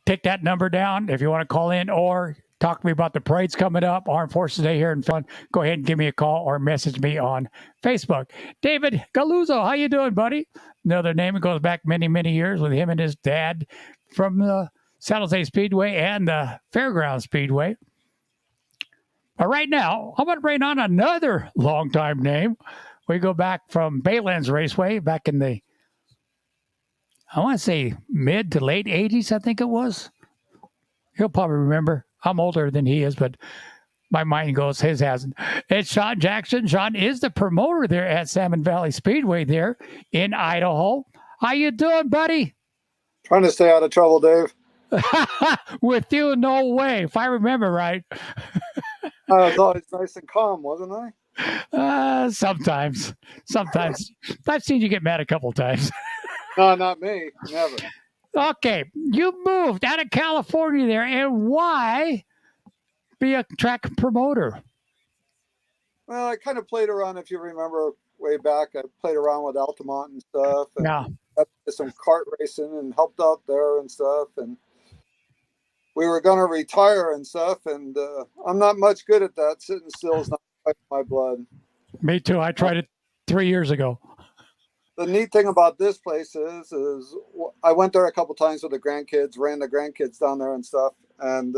take that number down if you want to call in or talk to me about the parades coming up, Armed Forces Day here in fun. Go ahead and give me a call or message me on Facebook. David Galuzzo, how you doing, buddy? Another name that goes back many, many years with him and his dad from the San Jose Speedway and the Fairgrounds Speedway. But right now, I'm going to bring on another longtime name. We go back from Baylands Raceway back in the, I want to say mid to late 80s, I think it was. He'll probably remember. I'm older than he is, but my mind goes, his hasn't. It's Sean Jackson. Sean is the promoter there at Salmon Valley Speedway there in Idaho. How you doing, buddy? Trying to stay out of trouble, Dave. With you, no way. If I remember right. I was always nice and calm, wasn't I? Sometimes. I've seen you get mad a couple times. No, not me. Never. Okay, you moved out of California there, and why be a track promoter? Well, I kind of played around, if you remember way back. I played around with Altamont and stuff, and Yeah. did some kart racing and helped out there and stuff. And we were going to retire and stuff, and I'm not much good at that. Sitting still is not quite my blood. Me too. I tried it 3 years ago. The neat thing about this place is I went there a couple times with the grandkids, ran the grandkids down there and stuff, and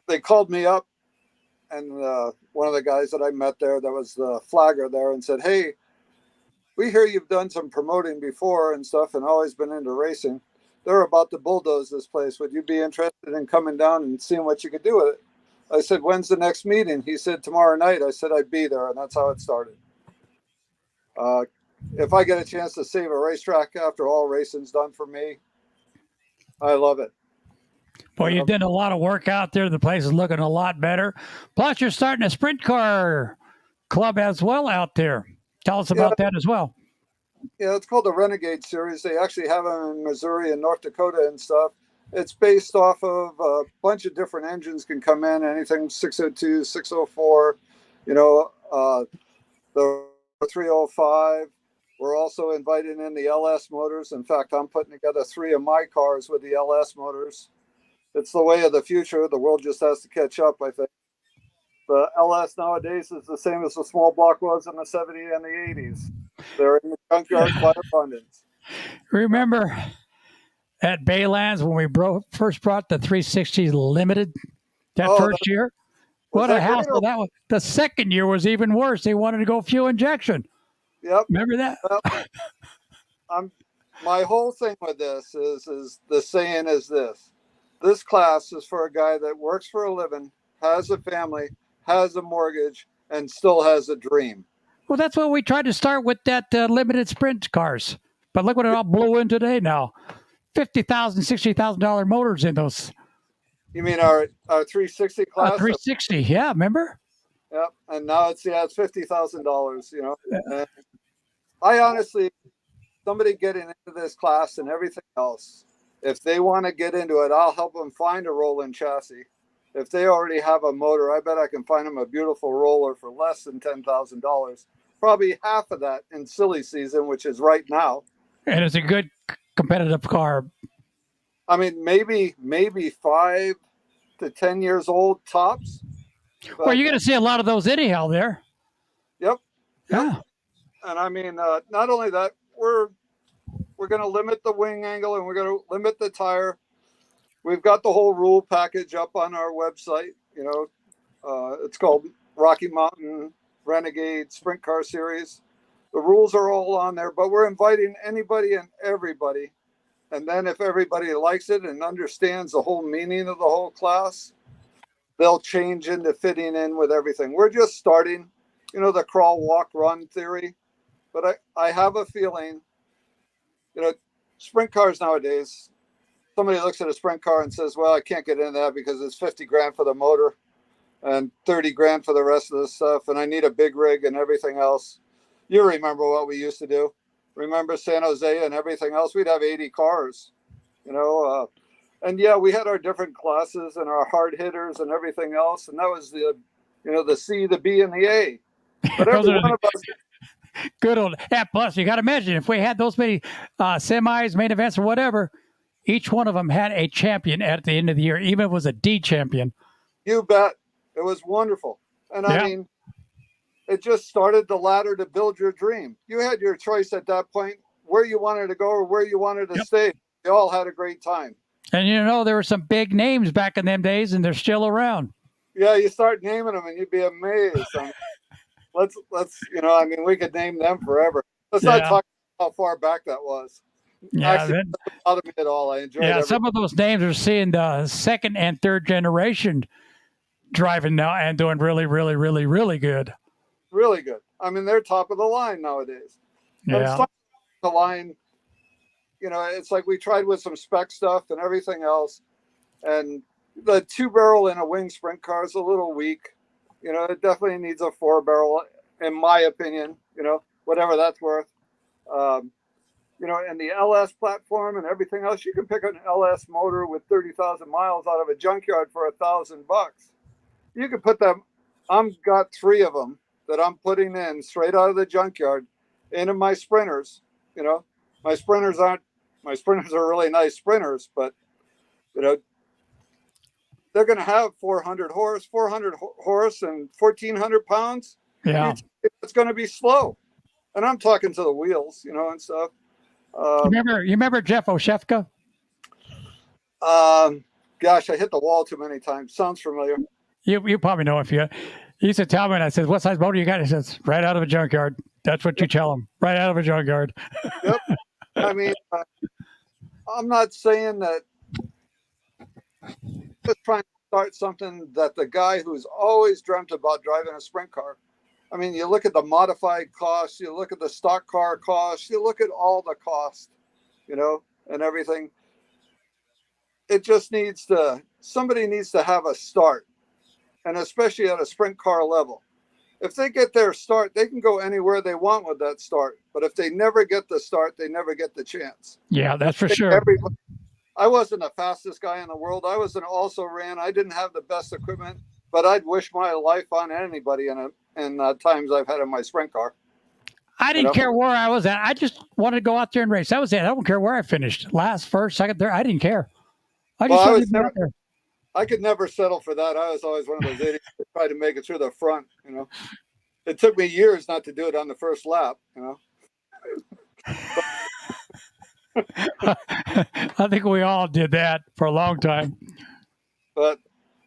they called me up, and one of the guys that I met there, that was the flagger there, and said, "Hey, we hear you've done some promoting before and stuff, and always been into racing. They're about to bulldoze this place. Would you be interested in coming down and seeing what you could do with it?" I said, "When's the next meeting?" He said, "Tomorrow night." I said, "I'd be there," and that's how it started. If I get a chance to save a racetrack after all racing's done for me, I love it. Well, you did a lot of work out there. The place is looking a lot better. Plus, you're starting a sprint car club as well out there. Tell us about that as well. Yeah, it's called the Renegade Series. They actually have them in Missouri and North Dakota and stuff. It's based off of a bunch of different engines can come in, anything 602, 604, the 305. We're also inviting in the LS motors. In fact, I'm putting together 3 of my cars with the LS motors. It's the way of the future. The world just has to catch up, I think. The LS nowadays is the same as the small block was in the 70s and the 80s. They're in the junkyards by abundance. Remember at Baylands when we first brought the 360 Limited first year? What a hassle that was. The second year was even worse. They wanted to go fuel injection. Yep. Remember that? My whole thing with this is the saying is this. This class is for a guy that works for a living, has a family, has a mortgage, and still has a dream. Well, that's what we tried to start with that limited sprint cars. But look what it all blew in today now. $50,000, $60,000 motors in those. You mean our 360 class? 360, yeah, remember? Yep, and now it's $50,000, And I honestly, somebody getting into this class and everything else, if they want to get into it, I'll help them find a rolling chassis. If they already have a motor, I bet I can find them a beautiful roller for less than $10,000. Probably half of that in silly season, which is right now. And it's a good competitive car. I mean, maybe 5 to 10 years old tops. Well, you're going to see a lot of those anyhow there. Yep. Yeah. And I mean, not only that, we're going to limit the wing angle and we're going to limit the tire. We've got the whole rule package up on our website. It's called Rocky Mountain Renegade Sprint Car Series. The rules are all on there, but we're inviting anybody and everybody. And then if everybody likes it and understands the whole meaning of the whole class, they'll change into fitting in with everything. We're just starting, the crawl, walk, run theory. But I have a feeling, sprint cars nowadays, somebody looks at a sprint car and says, well, I can't get into that because it's 50 grand for the motor and 30 grand for the rest of the stuff. And I need a big rig and everything else. You remember what we used to do. Remember San Jose and everything else? We'd have 80 cars, and yeah, we had our different classes and our hard hitters and everything else. And that was the C, the B, and the A. But every one of us. Good old. Yeah, plus, you got to imagine if we had those many semis, main events, or whatever, each one of them had a champion at the end of the year, even if it was a D champion. You bet. It was wonderful. And I mean, it just started the ladder to build your dream. You had your choice at that point where you wanted to go or where you wanted to stay. We all had a great time. And there were some big names back in them days, and they're still around. Yeah, you start naming them, and you'd be amazed. Let's we could name them forever. Let's not talk about how far back that was. Yeah, actually, it doesn't bother me at all. I enjoy it. Yeah, some of those names are seeing the second and third generation driving now and doing really, really, really, really good. Really good. I mean, they're top of the line nowadays. And Yeah. some the line, it's like we tried with some spec stuff and everything else, and the 2-barrel in a wing sprint car is a little weak. It definitely needs a 4-barrel, in my opinion. Whatever that's worth. Um, and the LS platform and everything else, you can pick an LS motor with 30,000 miles out of a junkyard for $1,000. You can put them. I've got 3 of them that I'm putting in straight out of the junkyard into my sprinters. My sprinters are really nice sprinters, but they're going to have 400 horse and 1,400 pounds. Yeah. It's going to be slow. And I'm talking to the wheels, and stuff. You remember Jeff Oshefka? Gosh, I hit the wall too many times. Sounds familiar. You probably know if you. He used to tell me, and I said, "What size motor you got?" He says, "Right out of a junkyard." That's what you tell him. Right out of a junkyard. Yep. I mean, I'm not saying that. Just trying to start something that the guy who's always dreamt about driving a sprint car. I mean, you look at the modified costs, you look at the stock car costs, you look at all the costs, and everything. It just somebody needs to have a start, and especially at a sprint car level. If they get their start, they can go anywhere they want with that start. But if they never get the start, they never get the chance. Yeah, that's for sure. I wasn't the fastest guy in the world. I was an also ran. I didn't have the best equipment, but I'd wish my life on anybody in times I've had in my sprint car. I didn't care where I was at. I just wanted to go out there and race. That was it. I don't care where I finished. Last, first, second, third. I didn't care. I just wanted to be out there. I could never settle for that. I was always one of those idiots that tried to make it through the front. It took me years not to do it on the first lap. I think we all did that for a long time. But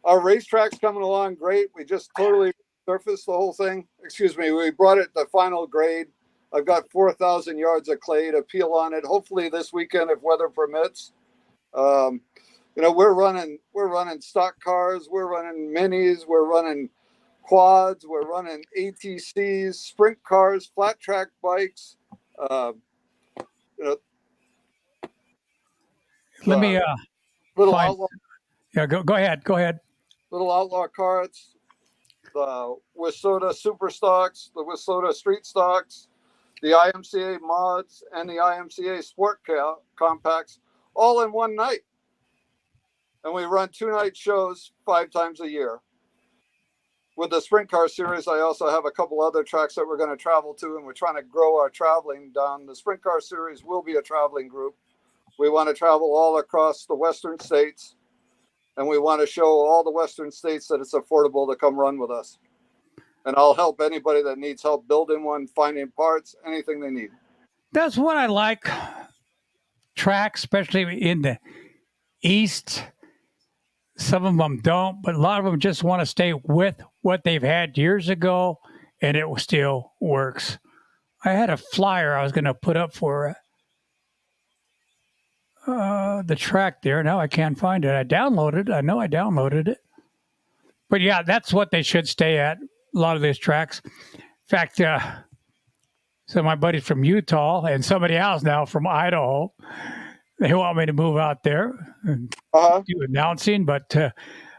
our racetrack's coming along great. We just totally surfaced the whole thing. Excuse me. We brought it to final grade. I've got 4,000 yards of clay to peel on it. Hopefully this weekend, if weather permits. We're running stock cars. We're running minis. We're running quads. We're running ATCs, sprint cars, flat track bikes. Let me little find, outlaw. Yeah, go ahead. Go ahead. Little outlaw carts, the Wissota super stocks, the Wissota street stocks, the IMCA mods, and the IMCA sport compacts, all in one night. And we run 2-night shows 5 times a year. With the sprint car series, I also have a couple other tracks that we're going to travel to, and we're trying to grow our traveling down. The sprint car series will be a traveling group. We want to travel all across the western states, and we want to show all the western states that it's affordable to come run with us. And I'll help anybody that needs help building one, finding parts, anything they need. That's what I like. Tracks, especially in the East. Some of them don't, but a lot of them just want to stay with what they've had years ago, and it still works. I had a flyer I was going to put up for the track there. Now I can't find it. I downloaded it. I know I downloaded it. But yeah, that's what they should stay at, a lot of these tracks. In fact, so my buddy from Utah and somebody else now from Idaho, they want me to move out there and do announcing, but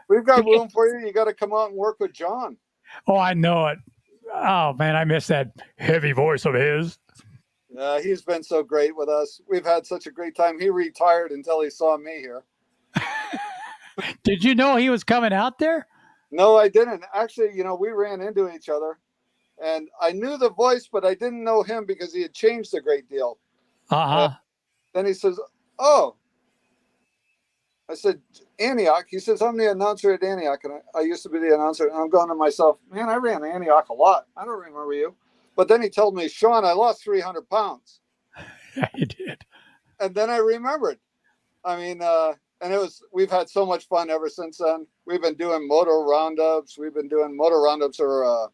we've got room for you. You got to come out and work with John. Oh, I know it. Oh man, I miss that heavy voice of his. He's been so great with us. We've had such a great time. He retired until he saw me here. Did you know he was coming out there? No, I didn't. Actually, we ran into each other, and I knew the voice, but I didn't know him because he had changed a great deal. Then he says, "Oh." I said, "Antioch." He says, "I'm the announcer at Antioch." And I used to be the announcer. And I'm going to myself, man, I ran Antioch a lot. I don't remember you. But then he told me, "Sean, I lost 300 pounds. Yeah, you did. And then I remembered. I mean, and we've had so much fun ever since then. We've been doing motor roundups. We've been doing motor roundups or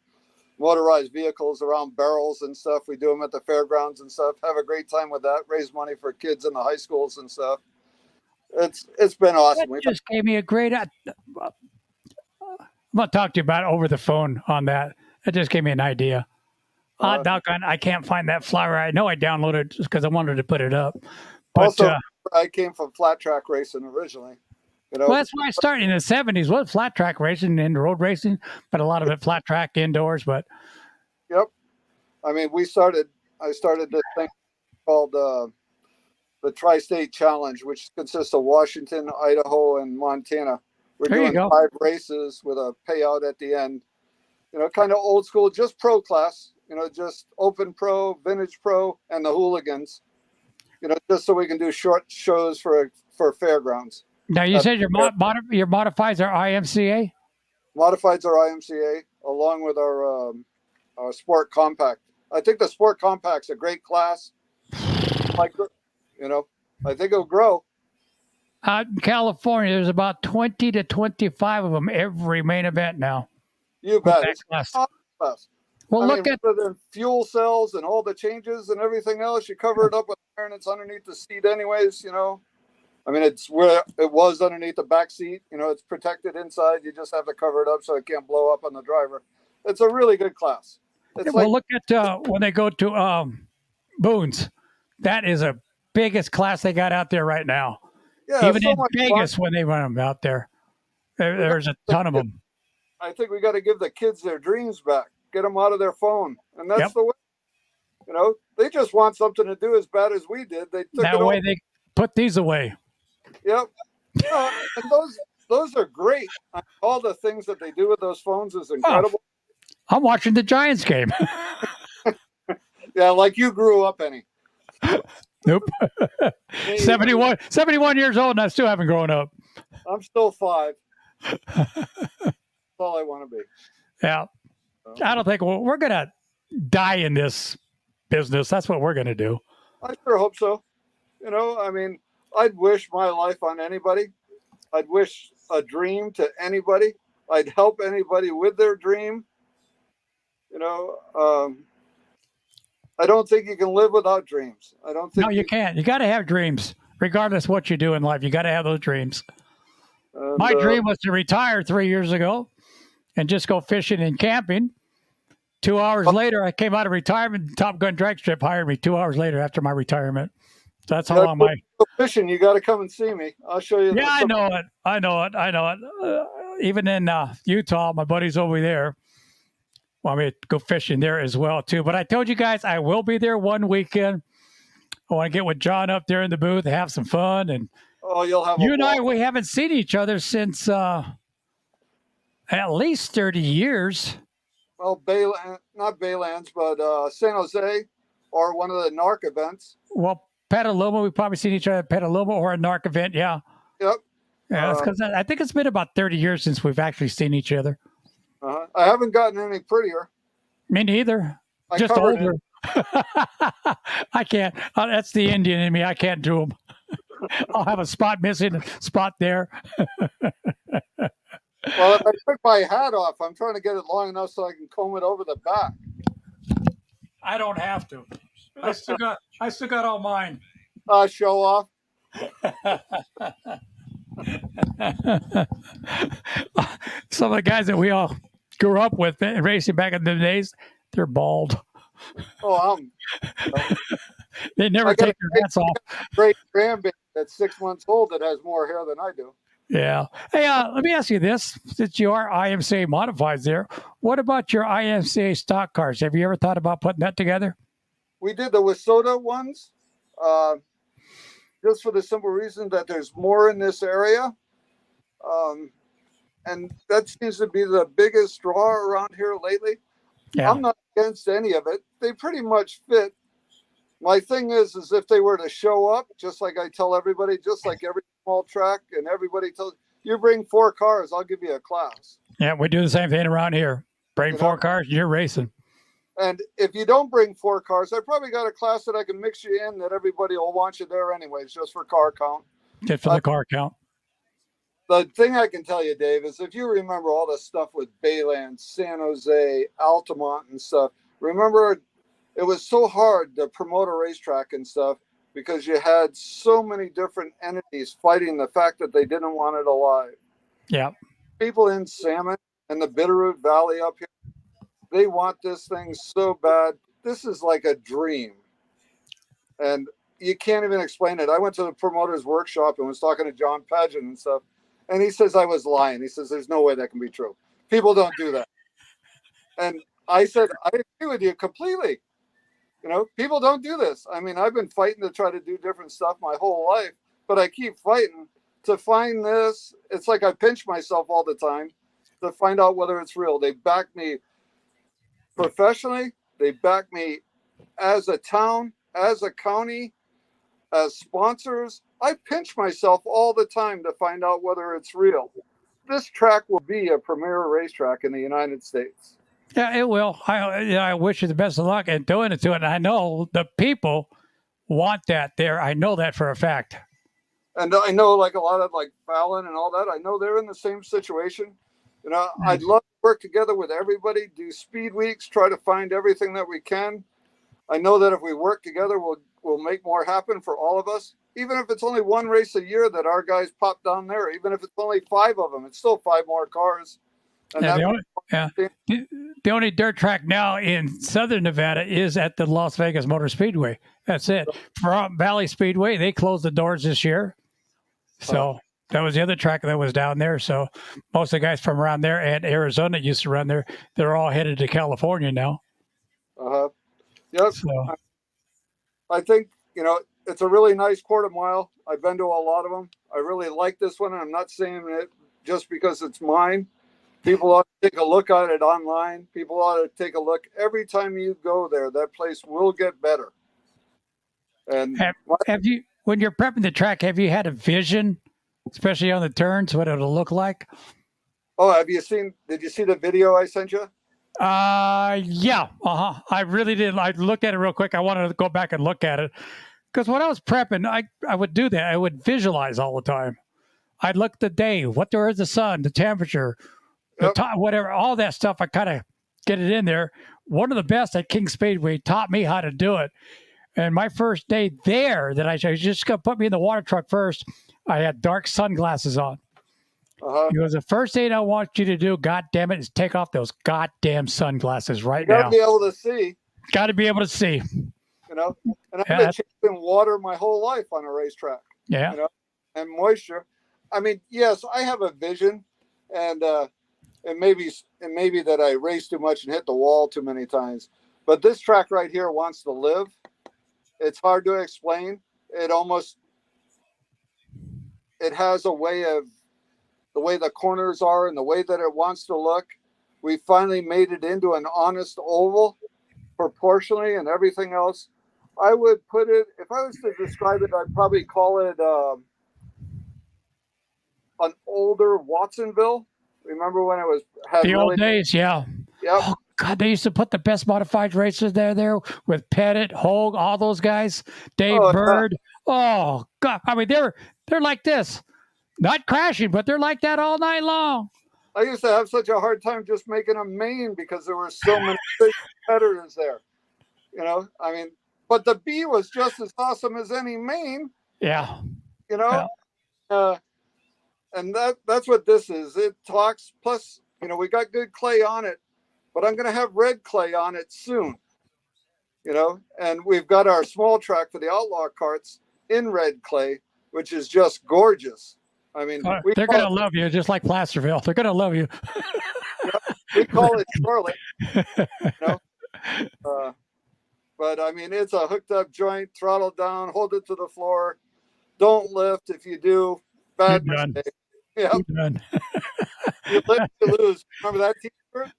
motorized vehicles around barrels and stuff. We do them at the fairgrounds and stuff. Have a great time with that. Raise money for kids in the high schools and stuff. It's been awesome. That just gave me a great. I'm going to talk to you about it over the phone on that. It just gave me an idea. Doggone, I can't find that flyer. I know I downloaded it just because I wanted to put it up. But Also, I came from flat track racing originally. You know, well, that's why I started in the 70s. Was flat track racing and road racing, but a lot of it flat track indoors. But yep. I mean, I started this thing called the Tri-State Challenge, which consists of Washington, Idaho, and Montana. We're there you doing go. 5 races with a payout at the end. You know, kind of old school, just pro class. You know, just open pro, vintage pro, and the hooligans. You know, just so we can do short shows for fairgrounds. Now you said your modifieds are IMCA. Modifieds are IMCA, along with our Sport Compact. I think the Sport Compact's a great class. Like, you know, I think it'll grow. Out in California, there's about 20 to 25 of them every main event now. You bet. That It's class. class. Well, I look mean, at rather than fuel cells and all the changes and everything else, you cover it up with iron. It's underneath the seat, anyways. You know, I mean, it's where it was underneath the back seat. You know, it's protected inside. You just have to cover it up so it can't blow up on the driver. It's a really good class. It's well, look at when they go to Boone's. That is the biggest class they got out there right now. yeah, Even so in much Vegas, fun. when they run them out there, there's a ton of them. I think we got to give the kids their dreams back, get them out of their phone, and that's Yep. the way. You know, they just want something to do as bad as we did. They took That it way over. they put these away. Yep. And those are great. All the things that they do with those phones is incredible. I'm watching the Giants game. Yeah, like you grew up, Penny. Nope. Me, 71 years old, and I still haven't grown up. I'm still 5. That's all I want to be. Yeah. I don't think we're going to die in this business. That's what we're going to do. I sure hope so. You know, I mean, I'd wish my life on anybody. I'd wish a dream to anybody. I'd help anybody with their dream. You know, I don't think you can live without dreams. I don't think No, you can't. You got to have dreams, regardless what you do in life. You got to have those dreams. And, My dream was to retire 3 years ago and just go fishing and camping. 2 hours later, I came out of retirement. Top Gun Drag Strip hired me 2 hours later after my retirement. That's how long my fishing. You got to come and see me. I'll show you. Yeah, I know it. Even in Utah, my buddies over there want me to go fishing there as well too. But I told you guys I will be there one weekend. I want to get with John up there in the booth, have some fun, and you'll have you and I. We haven't seen each other since at least 30 years. Well, not Baylands, but San Jose, or one of the NARC events. Well, Petaluma, we've probably seen each other at Petaluma or a NARC event. Yeah. Yep. Yeah, that's because I think it's been about 30 years since we've actually seen each other. I haven't gotten any prettier. Me neither. I Just covered older. I can't. That's the Indian in me. I can't do them. I'll have a spot missing, a spot there. Well, if I took my hat off, I'm trying to get it long enough so I can comb it over the back. I don't have to. I still got all mine. Show off. Some of the guys that we all grew up with racing back in the days, they're bald. Oh, They never take their hats off. Great grandbaby that's 6 months old that has more hair than I do. Yeah. Hey, let me ask you this: since you are IMCA modifieds there, what about your IMCA stock cars? Have you ever thought about putting that together? We did the Wissota ones, just for the simple reason that there's more in this area. And that seems to be the biggest draw around here lately. Yeah. I'm not against any of it. They pretty much fit. My thing is if they were to show up, just like I tell everybody, just like every small track, and everybody tells you bring 4 cars, I'll give you a class. Yeah, we do the same thing around here. Bring 4 cars, you're racing. And if you don't bring 4 cars, I probably got a class that I can mix you in that everybody will want you there anyways, just for car count. Just for the car count. The thing I can tell you, Dave, is if you remember all the stuff with Bayland, San Jose, Altamont and stuff, remember it was so hard to promote a racetrack and stuff because you had so many different entities fighting the fact that they didn't want it alive. Yeah. People in Salmon and the Bitterroot Valley up here, they want this thing so bad. this is like a dream, and you can't even explain it. I went to the promoter's workshop and was talking to John Pageant and stuff, and he says I was lying. He says there's no way that can be true. People don't do that. And I said I agree with you completely. You know, people don't do this. I mean, I've been fighting to try to do different stuff my whole life, but I keep fighting to find this. It's like I pinch myself all the time to find out whether it's real. They back me professionally. They back me as a town, as a county, as sponsors. I pinch myself all the time to find out whether it's real. This track will be a premier racetrack in the United States. Yeah, it will. I wish you the best of luck in doing it to it. And I know the people want that there. I know that for a fact. And I know like a lot of like Fallon and all that, I know they're in the same situation. You know, I'd love to work together with everybody, do speed weeks, try to find everything that we can. I know that if we work together, we'll make more happen for all of us. Even if it's only one race a year that our guys pop down there, even if it's only 5 of them, it's still 5 more cars. And the only dirt track now in Southern Nevada is at the Las Vegas Motor Speedway. That's it. For Valley Speedway, they closed the doors this year. So that was the other track that was down there. So most of the guys from around there and Arizona that used to run there, they're all headed to California now. Yep. So I think, you know, it's a really nice quarter mile. I've been to a lot of them. I really like this one, and I'm not saying it just because it's mine. People ought to take a look at it online. People ought to take a look. Every time you go there, that place will get better. And have you, when you're prepping the track, have you had a vision, especially on the turns, what it'll look like? Oh, did you see the video I sent you? Yeah. I really did. I looked at it real quick. I wanted to go back and look at it because when I was prepping, I would do that. I would visualize all the time. I'd look at the day, what there is, the sun, the temperature, the time, whatever, all that stuff. I kind of get it in there. One of the best at King Speedway taught me how to do it. And my first day there, that I just going to put me in the water truck first, I had dark sunglasses on. It was the first thing I want you to do, God damn it, is take off those goddamn sunglasses right now. You got to be able to see. Got to be able to see. You know, and I've been chasing water my whole life on a racetrack. Yeah. You know, and moisture. I mean, yes, I have a vision, and maybe that I race too much and hit the wall too many times. But this track right here wants to live. It's hard to explain. It has a way of the way the corners are and the way that it wants to look. We finally made it into an honest oval proportionally and everything else. I would put it, if I was to describe it, I'd probably call it an older Watsonville. Remember when it had the old days? Yeah. Yep. Oh, God, they used to put the best modified racers there with Pettit, Hogue, all those guys, Dave Bird. Oh, God. I mean, they're like this. Not crashing, but they're like that all night long. I used to have such a hard time just making a main because there were so many big competitors there. You know, I mean, but the B was just as awesome as any main. Yeah. You know, and that's what this is. It talks. Plus, you know, we got good clay on it, but I'm going to have red clay on it soon. You know, and we've got our small track for the outlaw carts in red clay, which is just gorgeous. I mean, they're going to love you, just like Placerville. They're going to love you. We call it Charlotte. You know? But I mean, it's a hooked up joint, throttle down, hold it to the floor. Don't lift. If you do, bad mistake. Yeah. You lift, you lose. Remember that t-shirt?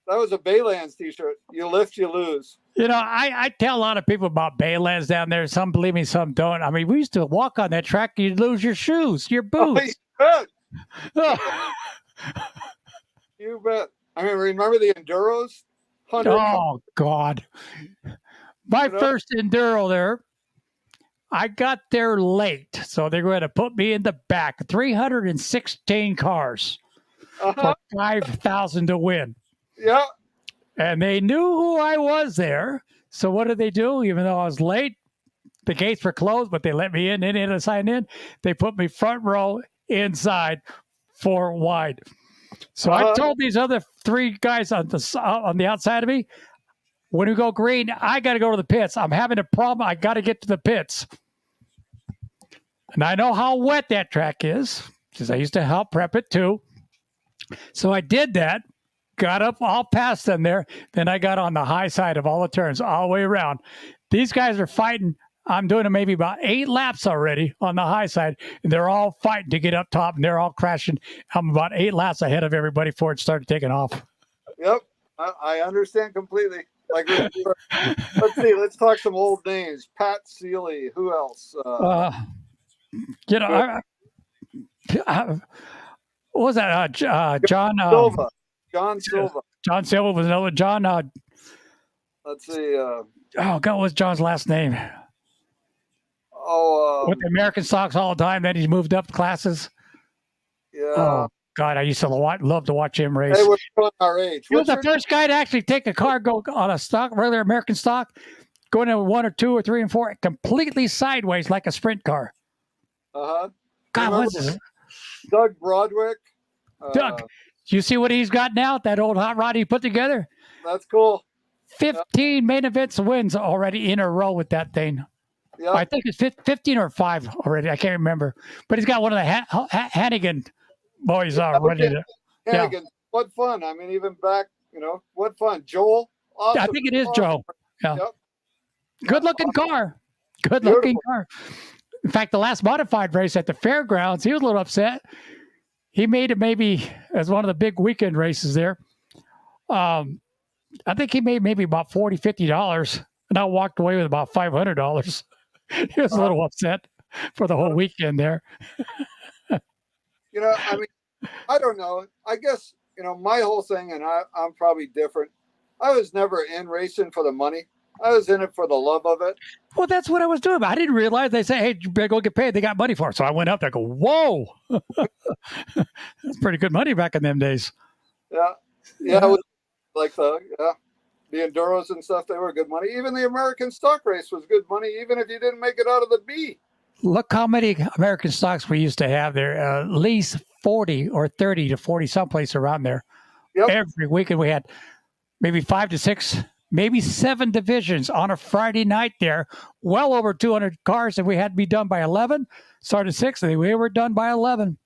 That was a Baylands t-shirt. You lift, you lose. You know, I tell a lot of people about Baylands down there. Some believe me, some don't. I mean, we used to walk on that track. You'd lose your shoes, your boots. Oh, you bet. You bet. I mean, remember the Enduros? Oh, God. My first Enduro there, I got there late. So they're going to put me in the back. 316 cars for $5,000 to win. Yeah. And they knew who I was there. So what did they do? Even though I was late, the gates were closed, but they let me in. They didn't sign in. They put me front row inside 4 wide. So I told these other 3 guys on the outside of me, When we go green, I got to go to the pits. I'm having a problem. I got to get to the pits. And I know how wet that track is because I used to help prep it too. So I did that, got up all past them there. Then I got on the high side of all the turns all the way around. These guys are fighting. I'm doing maybe about 8 laps already on the high side, and they're all fighting to get up top, and they're all crashing. I'm about 8 laps ahead of everybody before it started taking off. Yep, I understand completely. Like, let's see, let's talk some old names. Pat Seeley. Who else? You know, what was that? John Silva. John Silva. John Silva was another John. Let's see. Oh God, what was John's last name? With the American stocks all the time. Then he's moved up classes. Yeah. Oh God, I used to love to watch him race. Hey, we're showing our age. He was the first guy to actually take a car, go on a stock, regular American stock, going in 1 or 2 or 3 and 4, completely sideways like a sprint car. God, what's this? Doug Broderick. Doug, you see what he's got now? That old hot rod he put together? That's cool. 15 main events wins already in a row with that thing. Yep. I think it's 15 or 5 already. I can't remember. But he's got one of the Hannigan boys running it. Hannigan. What fun. I mean, even back, what fun. Joel. Awesome. I think it is Joe. Yeah. Yep. Good looking car. Good looking car. In fact, the last modified race at the fairgrounds, he was a little upset. He made it maybe as one of the big weekend races there. I think he made maybe about $40, $50, and I walked away with about $500. He was a little upset for the whole weekend there. I mean, I don't know. I guess, my whole thing, and I'm probably different. I was never in racing for the money. I was in it for the love of it. Well, that's what I was doing. I didn't realize they say, hey, you better go get paid. They got money for it. So I went up there and go, whoa. That's pretty good money back in them days. Yeah. Yeah. Like the Enduros and stuff, they were good money. Even the American stock race was good money, even if you didn't make it out of the B. Look how many American stocks we used to have there. At least 40 or 30 to 40 someplace around there. Yep. Every weekend we had maybe 5 to 6, maybe 7 divisions on a Friday night there. Well over 200 cars, and we had to be done by 11. Started 6, and we were done by 11.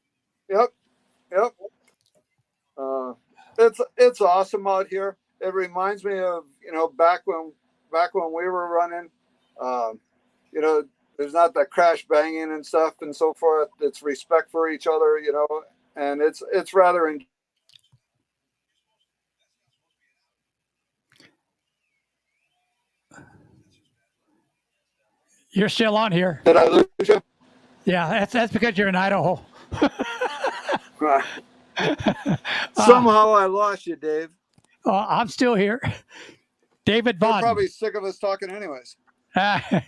Yep. It's awesome out here. It reminds me of back when we were running. There's not that crash banging and stuff and so forth. It's respect for each other, and it's rather. You're still on here. Did I lose you? Yeah, that's because you're in Idaho. Somehow I lost you, Dave. I'm still here. David Vaughn. You're probably sick of us talking anyways. A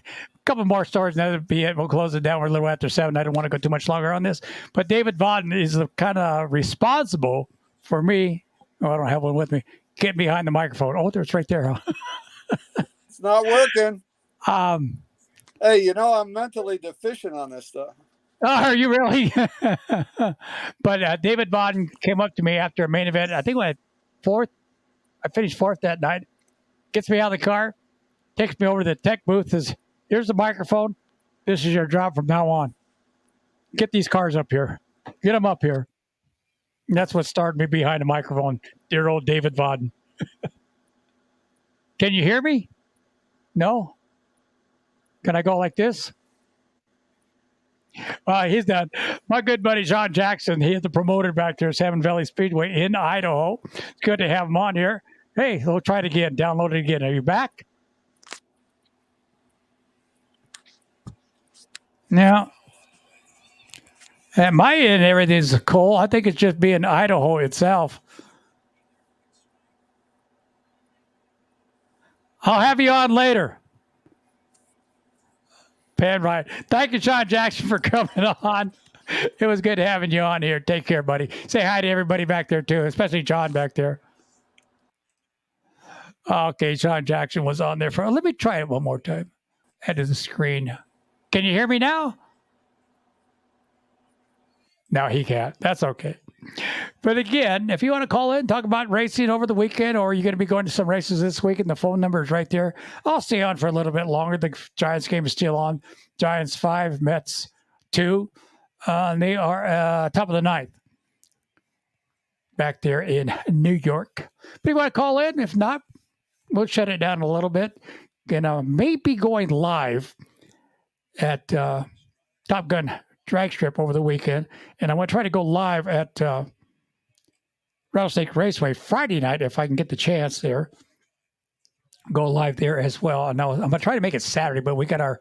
couple more stories, and that'll be it. We'll close it down. We're a little after 7. I don't want to go too much longer on this. But David Vaughn is kind of responsible for me. Oh, I don't have one with me. Get behind the microphone. Oh, there's right there. Huh? It's not working. Hey, I'm mentally deficient on this stuff. Oh, are you really? But David Vaughn came up to me after a main event. I think I went 4th. I finished 4th that night. Gets me out of the car, takes me over to the tech booth. Says, here's the microphone. This is your job from now on. Get these cars up here. Get them up here. And that's what started me behind the microphone. Dear old David Vaughn. Can you hear me? No? Can I go like this? He's done. My good buddy John Jackson, he is the promoter back there at Salmon Valley Speedway in Idaho. It's good to have him on here. Hey, we'll try it again. Download it again. Are you back? Now, at my end, everything's cool. I think it's just being Idaho itself. I'll have you on later. Pan right. Thank you, John Jackson, for coming on. It was good having you on here. Take care, buddy. Say hi to everybody back there, too, especially John back there. Okay, John Jackson was on there for. Let me try it one more time. Head to the screen. Can you hear me now? No, he can't. That's okay. But again, if you want to call in, talk about racing over the weekend, or you're going to be going to some races this weekend, the phone number is right there. I'll stay on for a little bit longer. The Giants game is still on. Giants 5, Mets 2. And they are top of the ninth back there in New York. But you want to call in? If not, we'll shut it down a little bit. Maybe going live at Top Gun Drag Strip over the weekend. And I'm going to try to go live at Rattlesnake Raceway Friday night if I can get the chance there. Go live there as well. Now, I'm going to try to make it Saturday, but we got our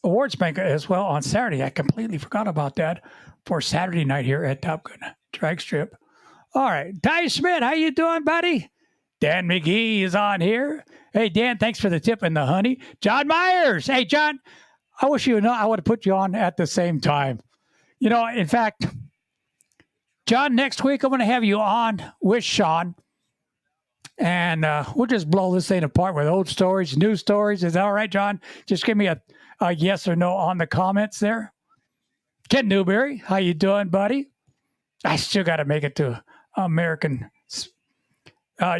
awards bank as well on Saturday. I completely forgot about that for Saturday night here at Top Gun Drag Strip. All right. Ty Schmidt, how you doing, buddy? Dan McGee is on here. Hey, Dan, thanks for the tip and the honey. John Myers. Hey, John, I wish you know I would have put you on at the same time. In fact, John, next week I'm going to have you on with Sean, and we'll just blow this thing apart with old stories, new stories. Is that all right, John? Just give me a yes or no on the comments there. Ken Newberry, how you doing, buddy? I still got to make it to American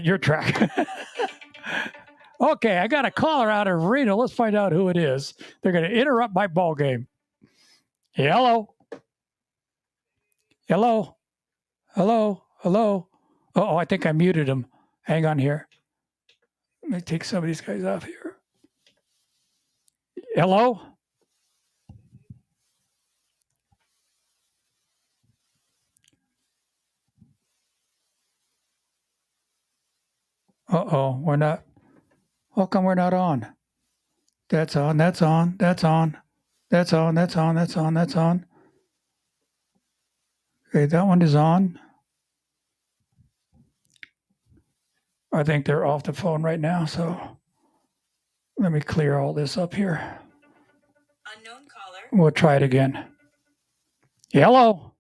your track. Okay, I got a caller out of Reno. Let's find out who it is. They're going to interrupt my ball game. Hello. Hello. Hello, hello. Oh, I think I muted him. Hang on here. Let me take some of these guys off here. Hello? Uh-oh, we're not. How come we're not on? That's on, that's on, that's on. That's on, that's on, that's on, that's on. Okay, that one is on. I think they're off the phone right now, so let me clear all this up here. Unknown caller. We'll try it again. Hello.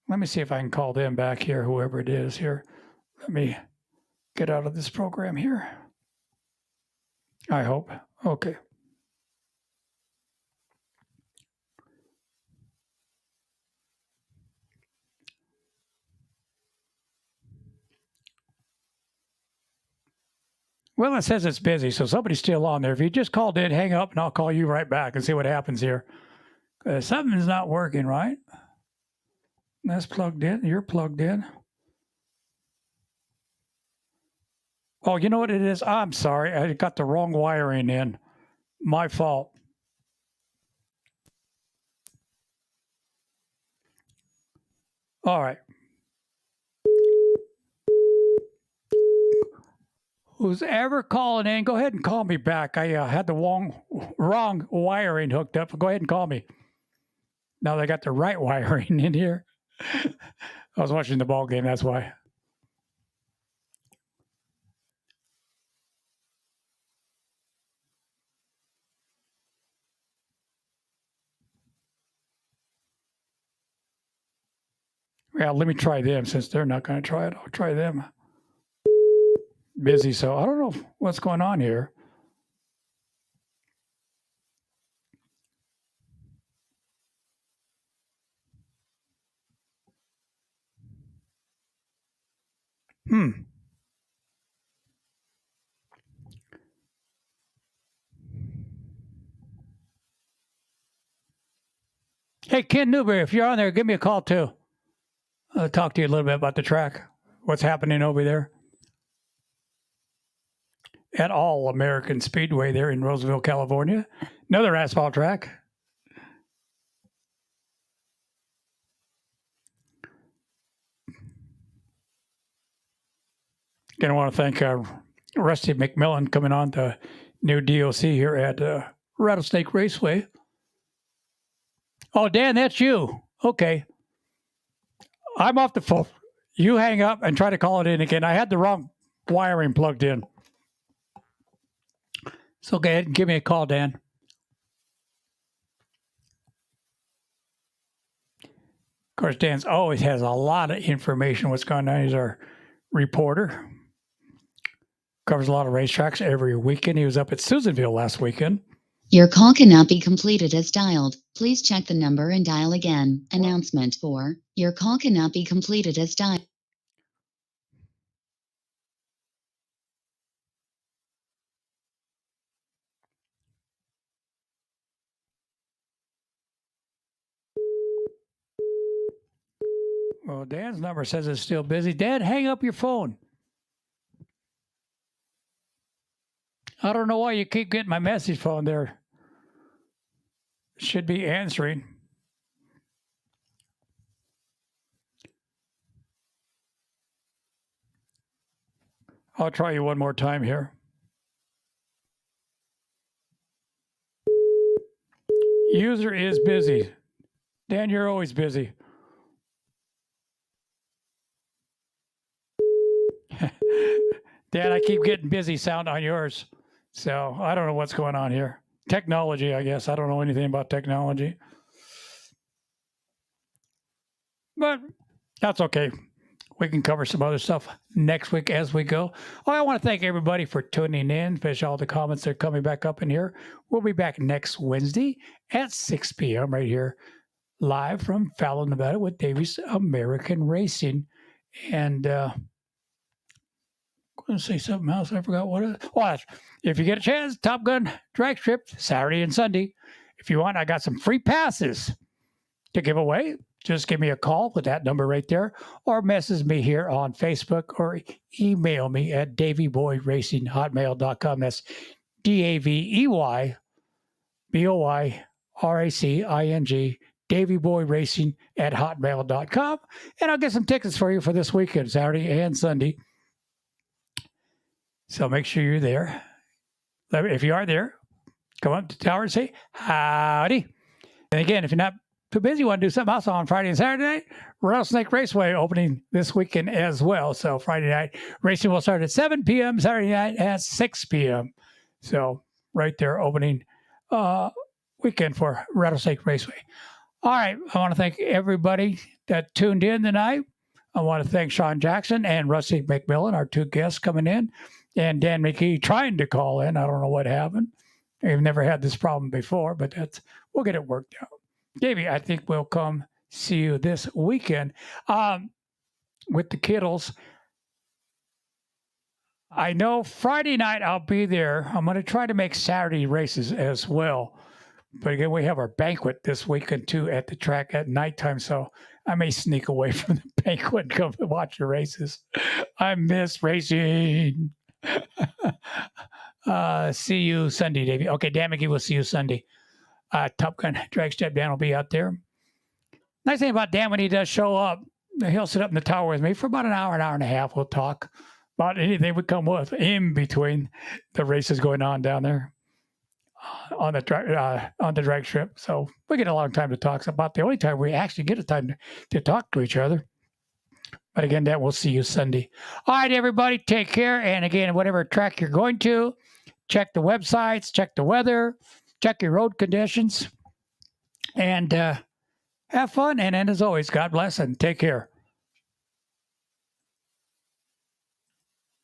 Let me see if I can call them back here, whoever it is here. Let me get out of this program here. I hope. Okay. Well, it says it's busy, so somebody's still on there. If you just called in, hang up, and I'll call you right back and see what happens here. Something's not working, right? That's plugged in. You're plugged in. Oh, you know what it is? I'm sorry. I got the wrong wiring in. My fault. All right. Who's ever calling in, go ahead and call me back. I had the wrong wiring hooked up. Go ahead and call me. Now they got the right wiring in here. I was watching the ball game, that's why. Yeah, let me try them since they're not going to try it. I'll try them. Busy, so I don't know what's going on here. Hey, Ken Newberry, if you're on there, give me a call too. I'll talk to you a little bit about the track, what's happening over there at All American Speedway there in Roseville, California. Another asphalt track. Going to want to thank Rusty McMillan coming on the new DOC here at Rattlesnake Raceway. Oh, Dan, that's you. Okay. I'm off the phone. You hang up and try to call it in again. I had the wrong wiring plugged in. So go ahead and give me a call, Dan. Of course, Dan always has a lot of information what's going on. He's our reporter. Covers a lot of racetracks every weekend. He was up at Susanville last weekend. Your call cannot be completed as dialed. Please check the number and dial again. Announcement 4. Your call cannot be completed as dialed. Well, Dan's number says it's still busy. Dan, hang up your phone. I don't know why you keep getting my message phone there. Should be answering. I'll try you one more time here. User is busy. Dan, you're always busy. Dan, I keep getting busy sound on yours. So I don't know what's going on here. Technology, I guess. I don't know anything about technology. But that's okay. We can cover some other stuff next week as we go. Oh, I want to thank everybody for tuning in, especially all the comments that are coming back up in here. We'll be back next Wednesday at 6 p.m. right here, live from Fallon, Nevada with Davey's American Racing. And I'm going to say something else. I forgot what it is. Well, if you get a chance, Top Gun drag strip Saturday and Sunday. If you want, I got some free passes to give away. Just give me a call with that number right there, or message me here on Facebook, or email me at daveyboyracing@hotmail.com. That's DAVEYBOYRACING, daveyboyracing@hotmail.com. And I'll get some tickets for you for this weekend, Saturday and Sunday. So make sure you're there. If you are there, come up to the tower and say howdy. And again, if you're not too busy, you want to do something else on Friday and Saturday night, Rattlesnake Raceway opening this weekend as well. So Friday night racing will start at 7 p.m., Saturday night at 6 p.m. So right there, opening weekend for Rattlesnake Raceway. All right. I want to thank everybody that tuned in tonight. I want to thank Sean Jackson and Rusty McMillan, our two guests coming in, and Dan McKee trying to call in. I don't know what happened. We've never had this problem before, but we'll get it worked out. Davey, I think we'll come see you this weekend with the Kittles. I know Friday night I'll be there. I'm going to try to make Saturday races as well. But again, we have our banquet this weekend too at the track at nighttime. So I may sneak away from the banquet and come to watch the races. I miss racing. See you Sunday, Davey. Okay, Dan McKee, we'll see you Sunday. Top Gun drag strip Dan will be out there. Nice thing about Dan, when he does show up, he'll sit up in the tower with me for about an hour and a half. We'll talk about anything we come with in between the races going on down there on the drag strip. So we get a long time to talk. It's about the only time we actually get a time to talk to each other. But again, Dan, we'll see you Sunday. All right, everybody, take care. And again, whatever track you're going to, check the websites, check the weather, check your road conditions, and have fun. And as always, God bless and take care.